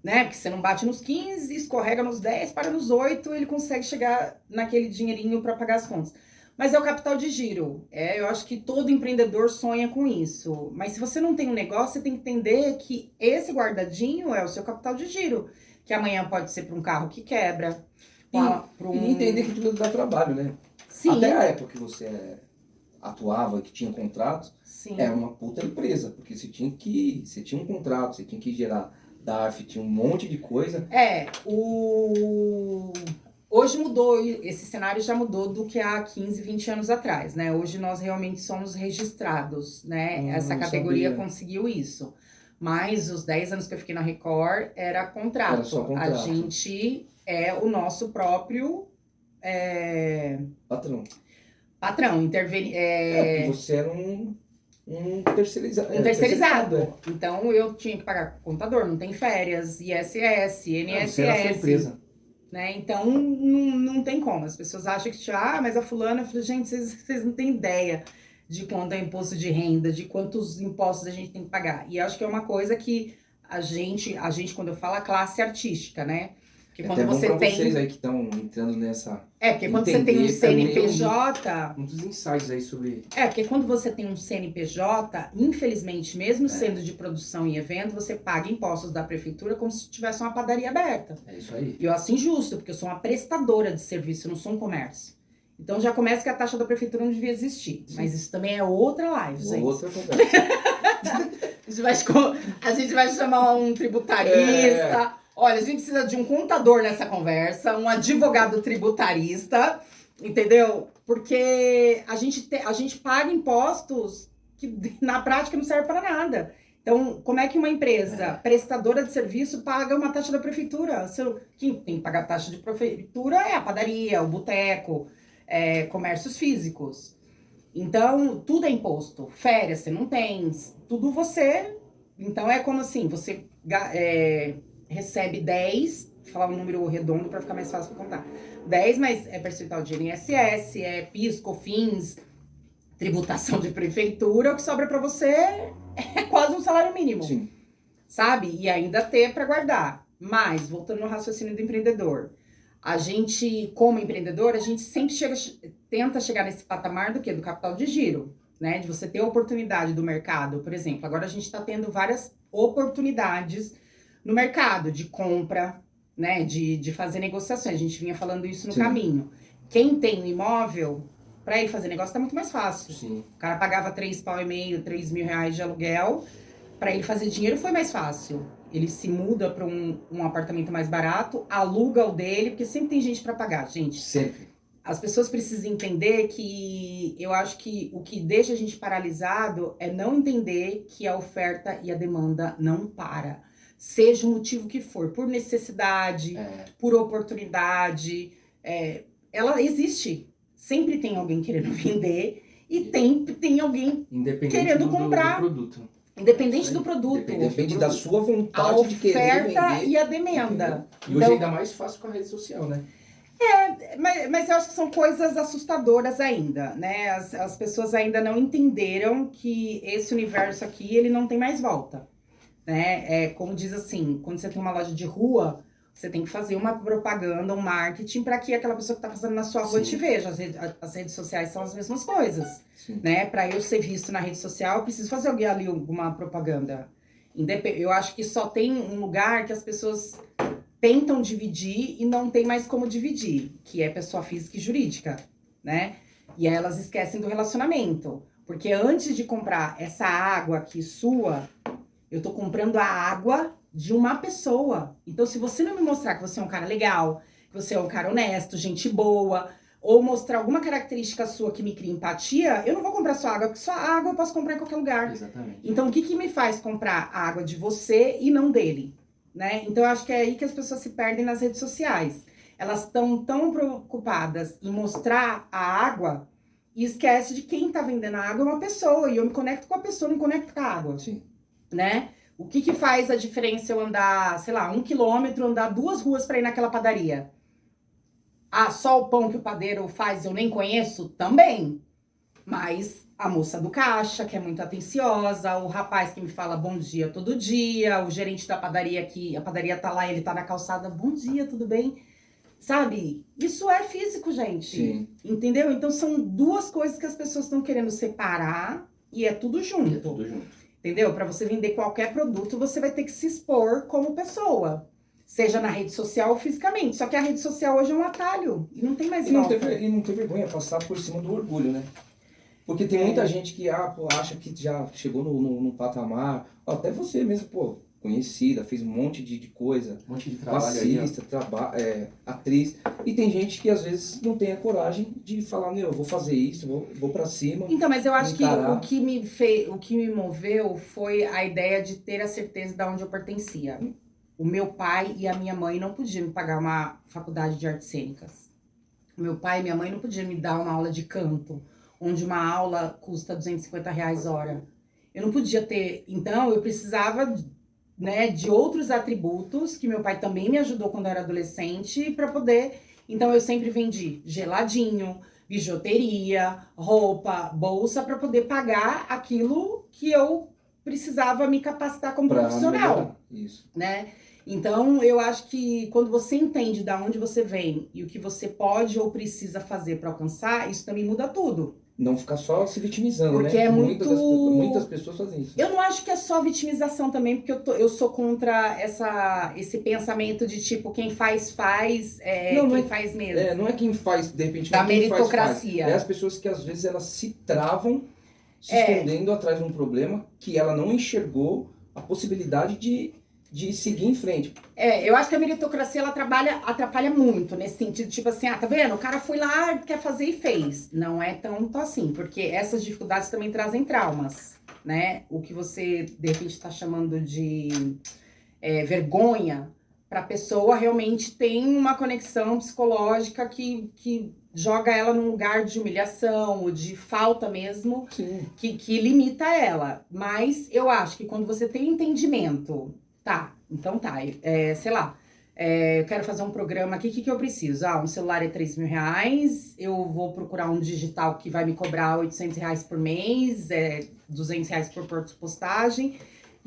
né? Porque você não bate nos 15, escorrega nos 10, para nos 8, ele consegue chegar naquele dinheirinho para pagar as contas. Mas é o capital de giro. Eu acho que todo empreendedor sonha com isso. Mas se você não tem um negócio, você tem que entender que esse guardadinho é o seu capital de giro. Que amanhã pode ser para um carro que quebra, E entender que tudo dá trabalho, né? Sim, Até a época que você atuava, que tinha contratos, sim. era uma puta empresa, porque você tinha um contrato, você tinha que gerar DARF, tinha um monte de coisa. Hoje mudou, esse cenário já mudou do que há 15, 20 anos atrás, né? Hoje nós realmente somos registrados, né? Essa categoria sabia. conseguiu isso. Mas os 10 anos que eu fiquei na Record era contrato. Era só contrato. A gente é o nosso próprio Patrão. patrão, Porque você era um terceirizado. um terceirizado. Então eu tinha que pagar contador, não tem férias, ISS, INSS. Você era a sua empresa. Né? Então não tem como. As pessoas acham que, mas a fulana, eu falei, gente, vocês não têm ideia de quanto é imposto de renda, de quantos impostos a gente tem que pagar. E acho que é uma coisa que a gente quando eu falo a classe artística, né? Porque quando você tem. Vocês aí que estão entrando nessa. Porque quando você tem um CNPJ. Muitos insights aí sobre. Porque quando você tem um CNPJ, infelizmente, mesmo sendo de produção e evento, você paga impostos da prefeitura como se tivesse uma padaria aberta. É isso aí. E eu acho injusto, porque eu sou uma prestadora de serviço, eu não sou um comércio. Então já começa que a taxa da prefeitura não devia existir. Sim. Mas isso também é outra live, gente. Outra conversa. A gente vai chamar um tributarista. Olha, a gente precisa de um contador nessa conversa, um advogado tributarista, entendeu? Porque a gente paga impostos que na prática não servem para nada. Então, como é que uma empresa prestadora de serviço paga uma taxa da prefeitura? Quem tem que pagar a taxa de prefeitura é a padaria, o boteco, comércios físicos. Então, tudo é imposto. Férias você não tem, tudo você... Então, é como assim, você recebe 10, vou falar um número redondo para ficar mais fácil para contar. 10, mas é percentual de INSS, PIS, COFINS, tributação de prefeitura, o que sobra para você é quase um salário mínimo. Sim. Sabe? E ainda ter para guardar. Mas, voltando no raciocínio do empreendedor, a gente, como empreendedor, a gente sempre tenta chegar nesse patamar do quê? Do capital de giro, né? De você ter oportunidade do mercado. Por exemplo, agora a gente está tendo várias oportunidades no mercado de compra, né? De fazer negociações. A gente vinha falando isso no caminho. Quem tem um imóvel, para ele fazer negócio tá muito mais fácil. Sim. O cara pagava R$3.500, R$3.000 de aluguel. Para ele fazer dinheiro foi mais fácil. Ele se muda para um apartamento mais barato, aluga o dele, porque sempre tem gente para pagar, gente. Sempre. As pessoas precisam entender que eu acho que o que deixa a gente paralisado é não entender que a oferta e a demanda não para. Seja o motivo que for, por necessidade, por oportunidade, ela existe. Sempre tem alguém querendo vender e tem alguém querendo comprar. Do produto. Independente do produto. Depende da sua vontade de querer vender. A oferta e a demanda. E hoje ainda mais fácil com a rede social, né? Mas eu acho que são coisas assustadoras ainda, né? As pessoas ainda não entenderam que esse universo aqui, ele não tem mais volta, né? Como diz assim, quando você tem uma loja de rua, você tem que fazer uma propaganda, um marketing para que aquela pessoa que está passando na sua rua te veja. As redes sociais são as mesmas coisas, né? Para eu ser visto na rede social, eu preciso fazer ali alguma propaganda. Eu acho que só tem um lugar que as pessoas tentam dividir e não tem mais como dividir, que é pessoa física e jurídica, né? E aí elas esquecem do relacionamento. Porque antes de comprar essa água aqui sua, eu tô comprando a água de uma pessoa. Então, se você não me mostrar que você é um cara legal, que você é um cara honesto, gente boa, ou mostrar alguma característica sua que me cria empatia, eu não vou comprar sua água, porque sua água eu posso comprar em qualquer lugar. Exatamente. Então, o que me faz comprar a água de você e não dele? Né? Então, eu acho que é aí que as pessoas se perdem nas redes sociais. Elas estão tão preocupadas em mostrar a água e esquece de quem tá vendendo a água é uma pessoa. E eu me conecto com a pessoa, não me conecto com a água. Sim. Né? O que faz a diferença eu andar, sei lá, 1 quilômetro, andar 2 ruas para ir naquela padaria? Só o pão que o padeiro faz eu nem conheço? Também. Mas a moça do caixa, que é muito atenciosa, o rapaz que me fala bom dia todo dia, o gerente da padaria que a padaria tá lá, ele tá na calçada, bom dia, tudo bem? Sabe? Isso é físico, gente. Sim. Entendeu? Então são duas coisas que as pessoas estão querendo separar e é tudo junto. É tudo junto. Entendeu? Para você vender qualquer produto, você vai ter que se expor como pessoa. Seja na rede social ou fisicamente. Só que a rede social hoje é um atalho. E não tem mais E não volta. ter, e não ter vergonha, passar por cima do orgulho, né? Porque tem muita gente que acha que já chegou no patamar. Até você mesmo, pô, conhecida, fez um monte de coisa. Um monte de trabalho aí, ó. Passista, atriz. E tem gente que às vezes não tem a coragem de falar, meu, eu vou fazer isso, vou pra cima. Então, mas eu acho que encarar. o que me moveu foi a ideia de ter a certeza de onde eu pertencia. O meu pai e a minha mãe não podiam me pagar uma faculdade de artes cênicas. O meu pai e minha mãe não podiam me dar uma aula de canto, onde uma aula custa R$250 hora. Eu não podia ter... Então, eu precisava, né, de outros atributos, que meu pai também me ajudou quando eu era adolescente, para poder... Então, eu sempre vendi geladinho, bijuteria, roupa, bolsa, para poder pagar aquilo que eu precisava me capacitar como profissional. Melhorar. Isso. Né? Então, eu acho que quando você entende de onde você vem e o que você pode ou precisa fazer para alcançar, isso também muda tudo. Não ficar só se vitimizando, Porque né? é Muitas pessoas fazem isso. Eu não acho que é só vitimização também, porque eu sou contra esse pensamento de tipo, quem faz, faz mesmo. Não é quem faz, de repente, Da não é quem meritocracia. faz. É as pessoas que às vezes elas se travam se escondendo atrás de um problema que ela não enxergou a possibilidade de seguir em frente. Eu acho que a meritocracia ela atrapalha muito nesse sentido, tipo assim, tá vendo? O cara foi lá, quer fazer e fez. Não é tanto assim, porque essas dificuldades também trazem traumas, né? O que você, de repente, tá chamando de vergonha, pra pessoa realmente tem uma conexão psicológica que joga ela num lugar de humilhação ou de falta mesmo, que limita ela. Mas eu acho que quando você tem entendimento... sei lá, eu quero fazer um programa aqui, o que eu preciso? Um celular é R$3.000, eu vou procurar um digital que vai me cobrar R$800 por mês, R$200 por postagem,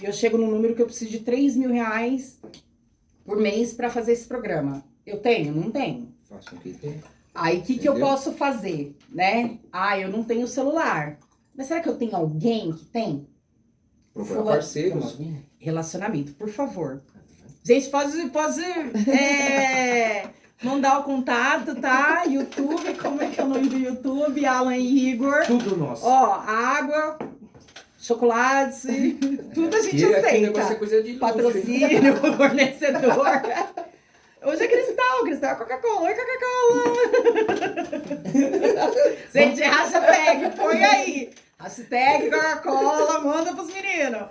e eu chego no número que eu preciso de R$3.000 por mês para fazer esse programa. Eu tenho? Não tenho. Faça o que tem. Aí, o que eu posso fazer, né? Eu não tenho celular. Mas será que eu tenho alguém que tem? Procurar parceiros. Relacionamento, por favor. Gente, pode mandar o contato, tá? YouTube, como é que é o nome do YouTube? Alan e Igor. Tudo nosso. Água, chocolate, tudo a gente aceita. É coisa de patrocínio, fornecedor. Hoje é Cristal é Coca-Cola. Oi, Coca-Cola! Gente, hashtag, põe aí. Hashtag Coca-Cola, manda pros meninos.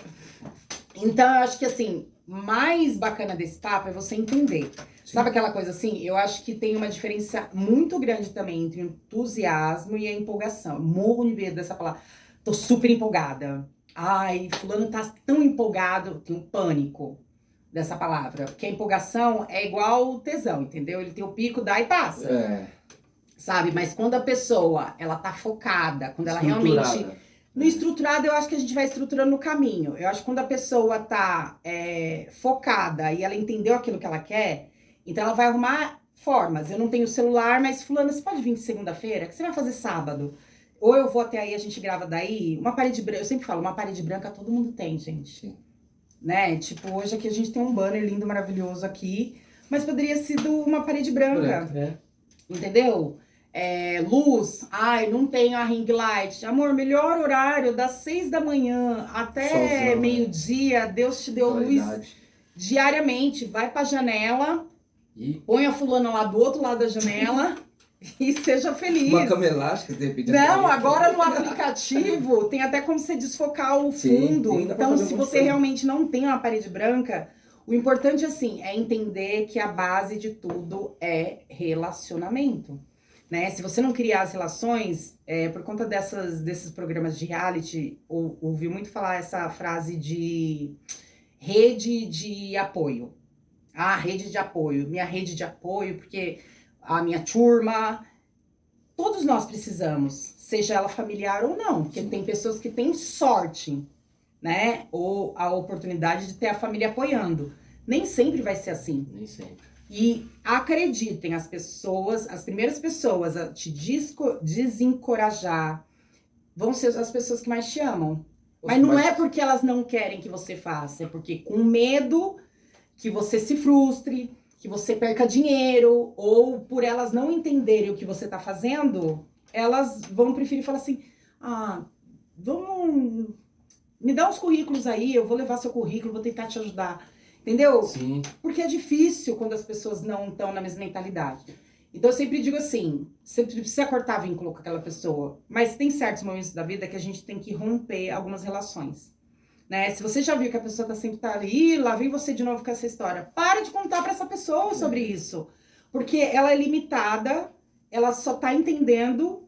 Então, eu acho que, assim, mais bacana desse papo é você entender. Sim. Sabe aquela coisa assim? Eu acho que tem uma diferença muito grande também entre o entusiasmo e a empolgação. Morro de medo dessa palavra. Tô super empolgada. Fulano tá tão empolgado, tenho pânico dessa palavra. Porque a empolgação é igual o tesão, entendeu? Ele tem o pico, dá e passa. Sabe? Mas quando a pessoa, ela tá focada, quando ela realmente... No estruturado, eu acho que a gente vai estruturando no caminho. Eu acho que quando a pessoa tá focada e ela entendeu aquilo que ela quer, então ela vai arrumar formas. Eu não tenho celular, mas fulano, você pode vir de segunda-feira? O que você vai fazer sábado? Ou eu vou até aí, a gente grava daí. Uma parede branca, eu sempre falo, uma parede branca todo mundo tem, gente. Sim. Né? Tipo, hoje aqui a gente tem um banner lindo, maravilhoso aqui, mas poderia ter sido uma parede branca. Entendeu? Luz, não tenho a ring light. Amor, melhor horário, das 6 da manhã até meio-dia, Deus te deu luz diariamente. Vai pra janela, põe a fulana lá do outro lado da janela e seja feliz. Uma cama elástica, de repente. Não, agora no aplicativo tem até como você desfocar o fundo. Sim, então, se você realmente não tem uma parede branca, o importante, assim, é entender que a base de tudo é relacionamento. Né? Se você não criar as relações, por conta desses programas de reality, ouviu muito falar essa frase de rede de apoio. Rede de apoio. Minha rede de apoio, porque a minha turma... Todos nós precisamos, seja ela familiar ou não. Porque tem pessoas que têm sorte, né? Ou a oportunidade de ter a família apoiando. Nem sempre vai ser assim. Nem sempre. E acreditem, as primeiras pessoas a te desencorajar vão ser as pessoas que mais te amam. Mas não é porque elas não querem que você faça, é porque com medo que você se frustre, que você perca dinheiro, ou por elas não entenderem o que você tá fazendo, elas vão preferir falar assim, vamos, me dá uns currículos aí, eu vou levar seu currículo, vou tentar te ajudar, entendeu? Sim. Porque é difícil quando as pessoas não estão na mesma mentalidade. Então eu sempre digo assim, você precisa cortar vínculo com aquela pessoa, mas tem certos momentos da vida que a gente tem que romper algumas relações. Né? Se você já viu que a pessoa sempre tá ali, lá vem você de novo com essa história. Para de contar para essa pessoa sobre isso. Porque ela é limitada, ela só tá entendendo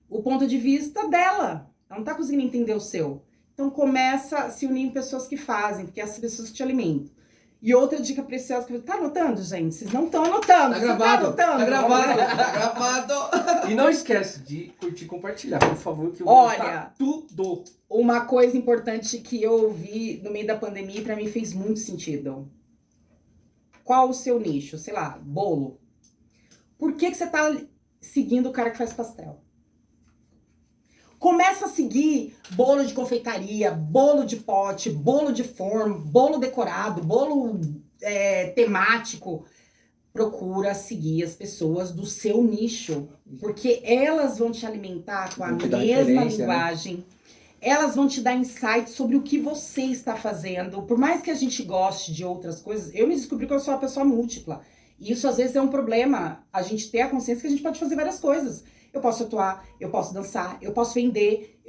o ponto de vista dela. Ela não tá conseguindo entender o seu. Então começa a se unir em pessoas que fazem, porque essas pessoas que te alimentam. E outra dica preciosa que tá anotando, gente? Vocês não estão anotando. Tá gravado, tá gravado, tá gravado. E não esquece de curtir e compartilhar, por favor, que eu vou Olha, postar tudo. Uma coisa importante que eu ouvi no meio da pandemia e pra mim fez muito sentido. Qual o seu nicho? Sei lá, bolo. Por que você tá seguindo o cara que faz pastel? Começa a seguir bolo de confeitaria, bolo de pote, bolo de forno, bolo decorado, bolo temático. Procura seguir as pessoas do seu nicho, porque elas vão te alimentar com a mesma linguagem. Né? Elas vão te dar insights sobre o que você está fazendo. Por mais que a gente goste de outras coisas, eu me descobri que eu sou uma pessoa múltipla. E isso às vezes é um problema, a gente ter a consciência que a gente pode fazer várias coisas. Eu posso atuar, eu posso dançar, eu posso vender,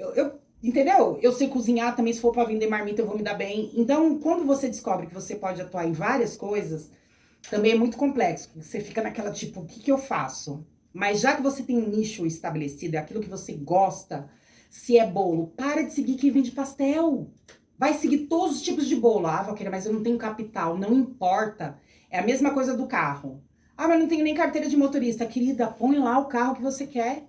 entendeu? Eu sei cozinhar também, se for para vender marmita eu vou me dar bem. Então, quando você descobre que você pode atuar em várias coisas, também é muito complexo. Você fica naquela tipo, o que eu faço? Mas já que você tem um nicho estabelecido, é aquilo que você gosta, se é bolo, para de seguir quem vende pastel. Vai seguir todos os tipos de bolo. Valqueira, mas eu não tenho capital, não importa. É a mesma coisa do carro. Mas não tenho nem carteira de motorista. Querida, põe lá o carro que você quer.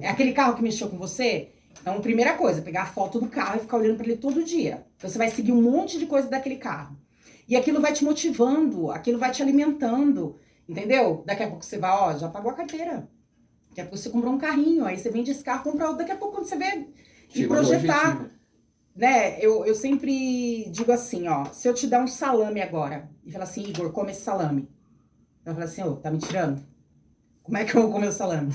É aquele carro que mexeu com você? Então, primeira coisa, pegar a foto do carro e ficar olhando para ele todo dia. Então, você vai seguir um monte de coisa daquele carro. E aquilo vai te motivando, aquilo vai te alimentando, entendeu? Daqui a pouco você vai, já pagou a carteira. Daqui a pouco você comprou um carrinho, aí você vende esse carro, compra outro. Daqui a pouco quando você vê e projetar, né? Eu sempre digo assim, se eu te dar um salame agora e falar assim, Igor, come esse salame. Eu falo assim, tá me tirando? Como é que eu vou comer o salame?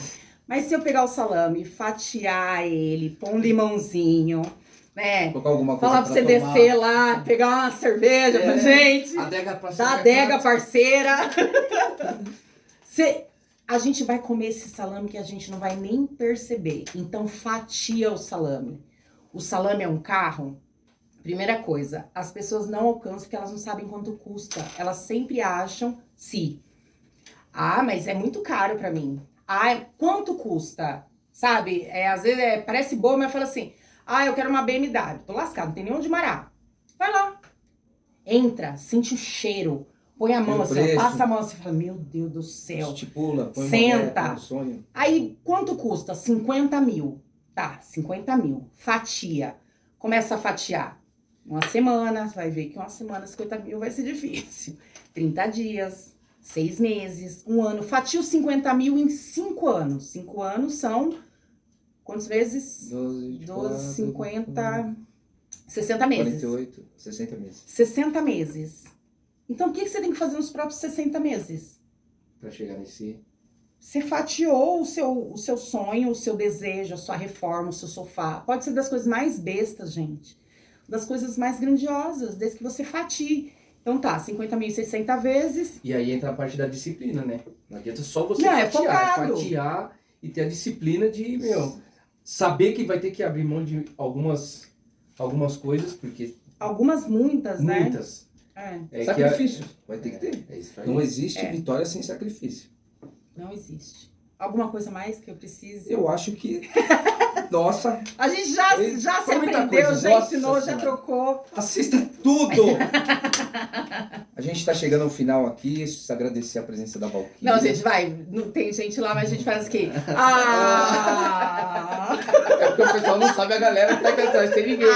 Mas se eu pegar o salame, fatiar ele, pôr um limãozinho, né? Falar pra você descer lá, pegar uma cerveja pra gente. Da adega parceira. A gente vai comer esse salame que a gente não vai nem perceber. Então fatia o salame. O salame é um carro? Primeira coisa, as pessoas não alcançam porque elas não sabem quanto custa. Elas sempre acham mas é muito caro pra mim. Quanto custa? Sabe? Às vezes parece boa, mas fala assim, eu quero uma BMW. Tô lascado, não tem nem onde marar. Vai lá. Entra, sente o cheiro. Põe a mão assim, passa a mão assim, fala, meu Deus do céu. Estipula, põe senta. Um sonho. Aí, quanto custa? 50 mil. Tá, 50 mil. Fatia. Começa a fatiar. Uma semana, você vai ver que uma semana, 50 mil vai ser difícil. 30 dias, 6 meses, 1 ano. Fatia os 50 mil em 5 anos. 5 anos são, quantos meses? 12, 50, 60 meses. 48, 60 meses. 60 meses. Então, o que você tem que fazer nos próprios 60 meses? Pra chegar nesse... Você fatiou o seu sonho, o seu desejo, a sua reforma, o seu sofá. Pode ser das coisas mais bestas, gente. Das coisas mais grandiosas, desde que você fatie. Então 50 mil 60 vezes. E aí entra a parte da disciplina, né? Não adianta só você fatiar e ter a disciplina de, saber que vai ter que abrir mão de algumas coisas, porque... Muitas, né? Muitas. Sacrifício, vai ter que ter. É isso aí. Não existe vitória sem sacrifício. Não existe. Alguma coisa mais que eu precise? Eu acho que... Nossa! A gente já se aprendeu, já ensinou, já trocou. Assista tudo! A gente tá chegando ao final aqui, agradecer a presença da Valquíria. Não, gente, não tem gente lá, mas a gente faz aqui. É porque o pessoal não sabe a galera que tá aqui atrás, tem ninguém.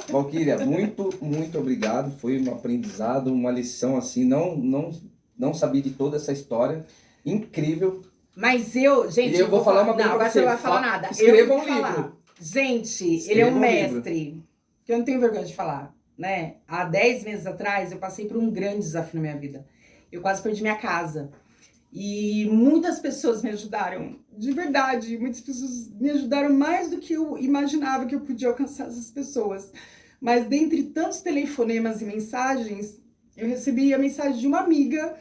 Valquíria, muito, muito obrigado. Foi um aprendizado, uma lição assim, não sabia de toda essa história. Incrível. Mas gente... E eu vou falar uma coisa agora você não vai falar nada. Escreva um livro. Gente, ele é um mestre. Que eu não tenho vergonha de falar. né? Há 10 meses atrás, eu passei por um grande desafio na minha vida. Eu quase perdi minha casa. E muitas pessoas me ajudaram, de verdade. Muitas pessoas me ajudaram mais do que eu imaginava que eu podia alcançar essas pessoas. Mas dentre tantos telefonemas e mensagens, eu recebi a mensagem de uma amiga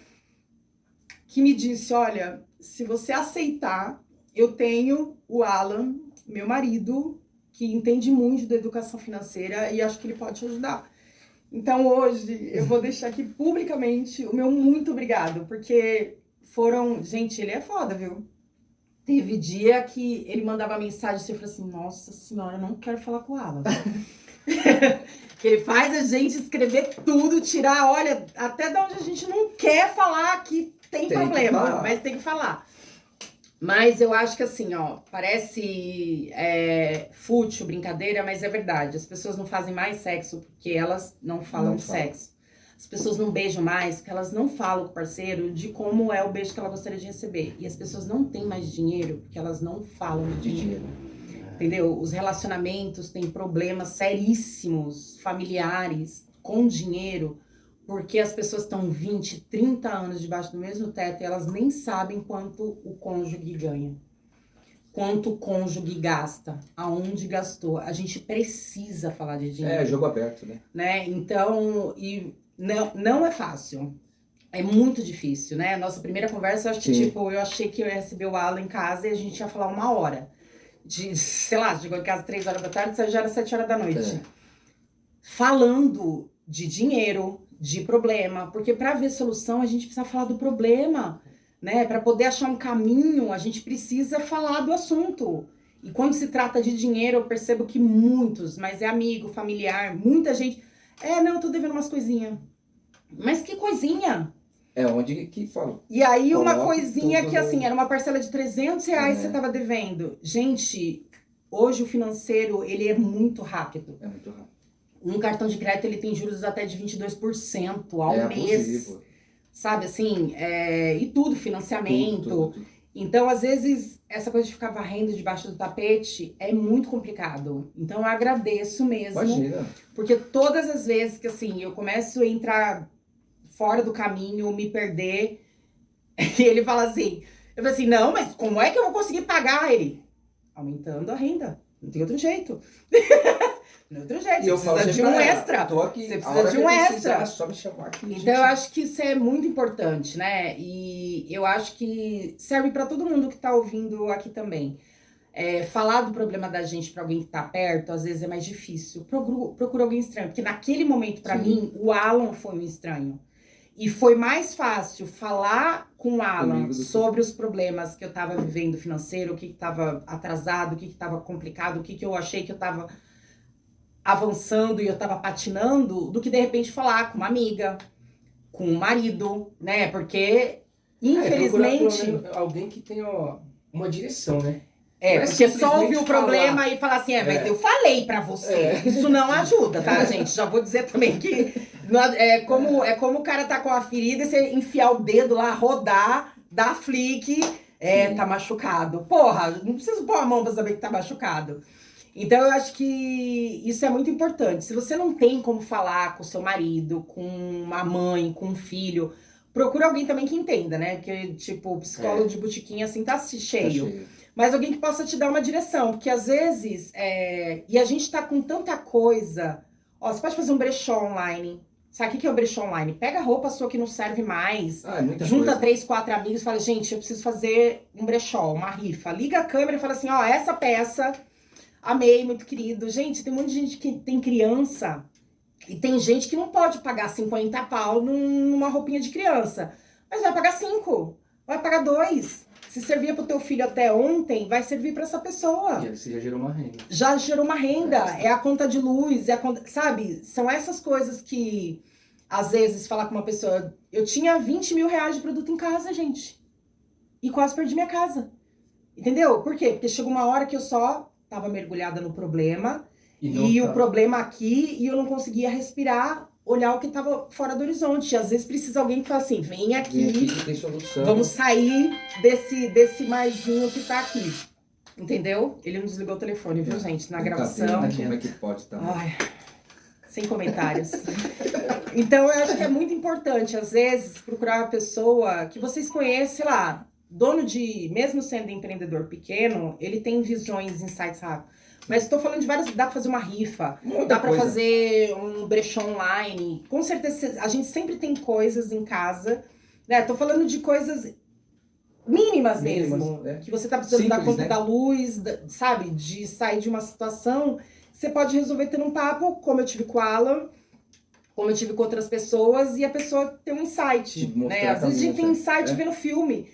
que me disse, olha, se você aceitar, eu tenho o Alan, meu marido, que entende muito da educação financeira e acho que ele pode te ajudar. Então hoje eu vou deixar aqui publicamente o meu muito obrigado, porque foram... Gente, ele é foda, viu? Teve dia que ele mandava mensagem e eu falei assim, nossa senhora, eu não quero falar com o Alan. Que ele faz a gente escrever tudo, tirar, olha, até de onde a gente não quer falar que tem problema, mas tem que falar. Mas eu acho que assim, ó, parece fútil, brincadeira, mas é verdade. As pessoas não fazem mais sexo porque elas não falam de sexo. As pessoas não beijam mais porque elas não falam com o parceiro de como é o beijo que ela gostaria de receber. E as pessoas não têm mais dinheiro porque elas não falam de dinheiro. Entendeu? Os relacionamentos têm problemas seríssimos, familiares, com dinheiro, porque as pessoas estão 20, 30 anos debaixo do mesmo teto e elas nem sabem quanto o cônjuge ganha. Quanto o cônjuge gasta, aonde gastou. A gente precisa falar de dinheiro. É, jogo aberto, né? Então, e não é fácil. É muito difícil, né? Nossa primeira conversa, eu acho que, tipo, eu achei que eu ia receber o Alan em casa e a gente ia falar 1 hora. Sei lá, chegou em casa 3 horas da tarde, já era 7 horas da noite. Falando de dinheiro, de problema, porque para ver solução a gente precisa falar do problema, né? Para poder achar um caminho, a gente precisa falar do assunto. E quando se trata de dinheiro, eu percebo que muitos, mas é amigo, familiar, muita gente, não, eu tô devendo umas coisinhas. Mas que coisinha? É onde que fala. E aí uma coisinha que assim, era uma parcela de R$300 você tava devendo. Gente, hoje o financeiro, ele é muito rápido. É muito rápido. Um cartão de crédito, ele tem juros até de 22% ao mês. Abusivo. Sabe, assim, e tudo, financiamento. Tudo. Então, às vezes, essa coisa de ficar varrendo debaixo do tapete é muito complicado. Então, eu agradeço mesmo. Imagina. Porque todas as vezes que, assim, eu começo a entrar fora do caminho, me perder, e ele fala assim, eu falo assim, não, mas como é que eu vou conseguir pagar ele? Aumentando a renda, não tem outro jeito. Não tem outro jeito, E eu você precisa de um extra. Tô aqui, você precisa de um extra. Só me chamar aqui. Então eu acho que isso é muito importante, né? E eu acho que serve para todo mundo que tá ouvindo aqui também. Falar do problema da gente para alguém que tá perto, às vezes é mais difícil. Procura alguém estranho, porque naquele momento, para mim, o Alan foi um estranho. E foi mais fácil falar com o Alan sobre os problemas que eu tava vivendo financeiro, o que tava atrasado, o que tava complicado, o que eu achei que eu tava avançando e eu tava patinando, do que de repente falar com uma amiga, com um marido, né? Porque, infelizmente... alguém que tenha uma direção, né? Porque só ouvir o problema e falar assim, mas eu falei pra você. Isso não ajuda, tá, gente? Já vou dizer também que é como o cara tá com a ferida e você enfiar o dedo lá, rodar, dar flick, tá machucado. Porra, não preciso pôr a mão pra saber que tá machucado. Então, eu acho que isso é muito importante. Se você não tem como falar com seu marido, com uma mãe, com um filho, procura alguém também que entenda, né? Porque, tipo, psicólogo de botiquinha, assim, tá cheio. Mas alguém que possa te dar uma direção. Porque, às vezes, e a gente tá com tanta coisa... Ó, você pode fazer um brechó online. Sabe o que é o brechó online? Pega a roupa sua que não serve mais. Junta 3, 4 amigos e fala, gente, eu preciso fazer um brechó, uma rifa. Liga a câmera e fala assim, ó, essa peça... Amei, muito querido. Gente, tem muita gente que tem criança e tem gente que não pode pagar 50 pau numa roupinha de criança. Mas vai pagar 5, vai pagar 2. Se servia pro teu filho até ontem, vai servir para essa pessoa. E você já gerou uma renda. Já gerou uma renda. É a conta de luz, sabe? São essas coisas que, às vezes, falar com uma pessoa... Eu tinha 20 mil reais de produto em casa, gente. E quase perdi minha casa. Entendeu? Por quê? Porque chegou uma hora que eu só... Tava mergulhada no problema, e o problema aqui, e eu não conseguia respirar, olhar o que tava fora do horizonte. Às vezes precisa alguém que fala assim, vem aqui que tem solução. Vamos sair desse marzinho que tá aqui. Entendeu? Ele não desligou o telefone, viu, gente? Na gravação. Como é que pode também? Ai, Sem comentários. Então, eu acho que é muito importante, às vezes, procurar uma pessoa que vocês conhecem, sei lá, dono de, mesmo sendo empreendedor pequeno, ele tem visões, insights rápidos. Mas estou falando de várias, dá para fazer uma rifa, dá para fazer um brechó online. Com certeza, a gente sempre tem coisas em casa, né? Tô falando de coisas mínimas mesmo, que você tá precisando dar conta da luz, sabe? De sair de uma situação, você pode resolver tendo um papo, como eu tive com o Alan, como eu tive com outras pessoas, e a pessoa tem um insight, né? Às vezes a gente tem insight vendo filme,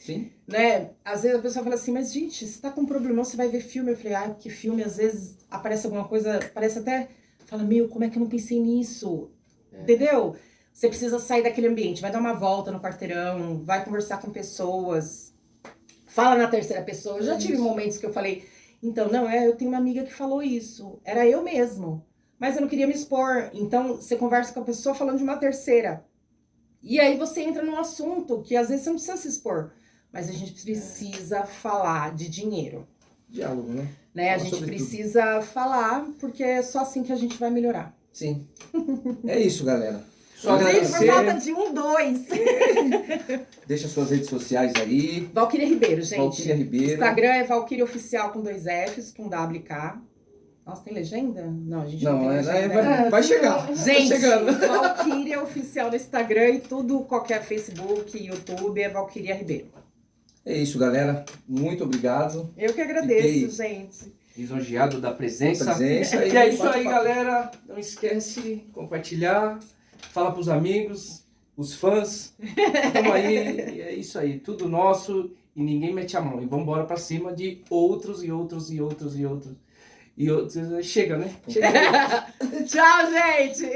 né? Às vezes a pessoa fala assim, mas gente, você tá com um problemão, você vai ver filme. Eu falei, porque filme, às vezes aparece alguma coisa, parece até, fala, meu, como é que eu não pensei nisso? Entendeu? Você precisa sair daquele ambiente, vai dar uma volta no quarteirão, vai conversar com pessoas, fala na terceira pessoa. Eu já tive momentos que eu falei, então, não, eu tenho uma amiga que falou isso, era eu mesmo. Mas eu não queria me expor. Então, você conversa com a pessoa falando de uma terceira. E aí você entra num assunto que às vezes você não precisa se expor. Mas a gente precisa falar de dinheiro. Diálogo, né? A gente precisa falar, porque é só assim que a gente vai melhorar. Sim. É isso, galera. Só agradecer. Por falta de 2. Deixa suas redes sociais aí. Valquíria Ribeiro, gente. Valquíria Ribeiro. Instagram é Valquíria Oficial com 2 Fs, com WK. Nossa, tem legenda? Não, a gente não tem legenda. Vai chegar. Gente, Valquíria Oficial no Instagram e tudo, qualquer Facebook, YouTube, é Valquíria Ribeiro. É isso, galera. Muito obrigado. Eu que agradeço, gente. Lisonjeado da presença. E é isso aí, galera. Não esquece, compartilhar, fala pros amigos, os fãs. Tamo aí, é isso aí. Tudo nosso e ninguém mete a mão. E vamos embora pra cima de outros e outros e outros e outros. E outros, chega, né? Chega. Tchau, gente!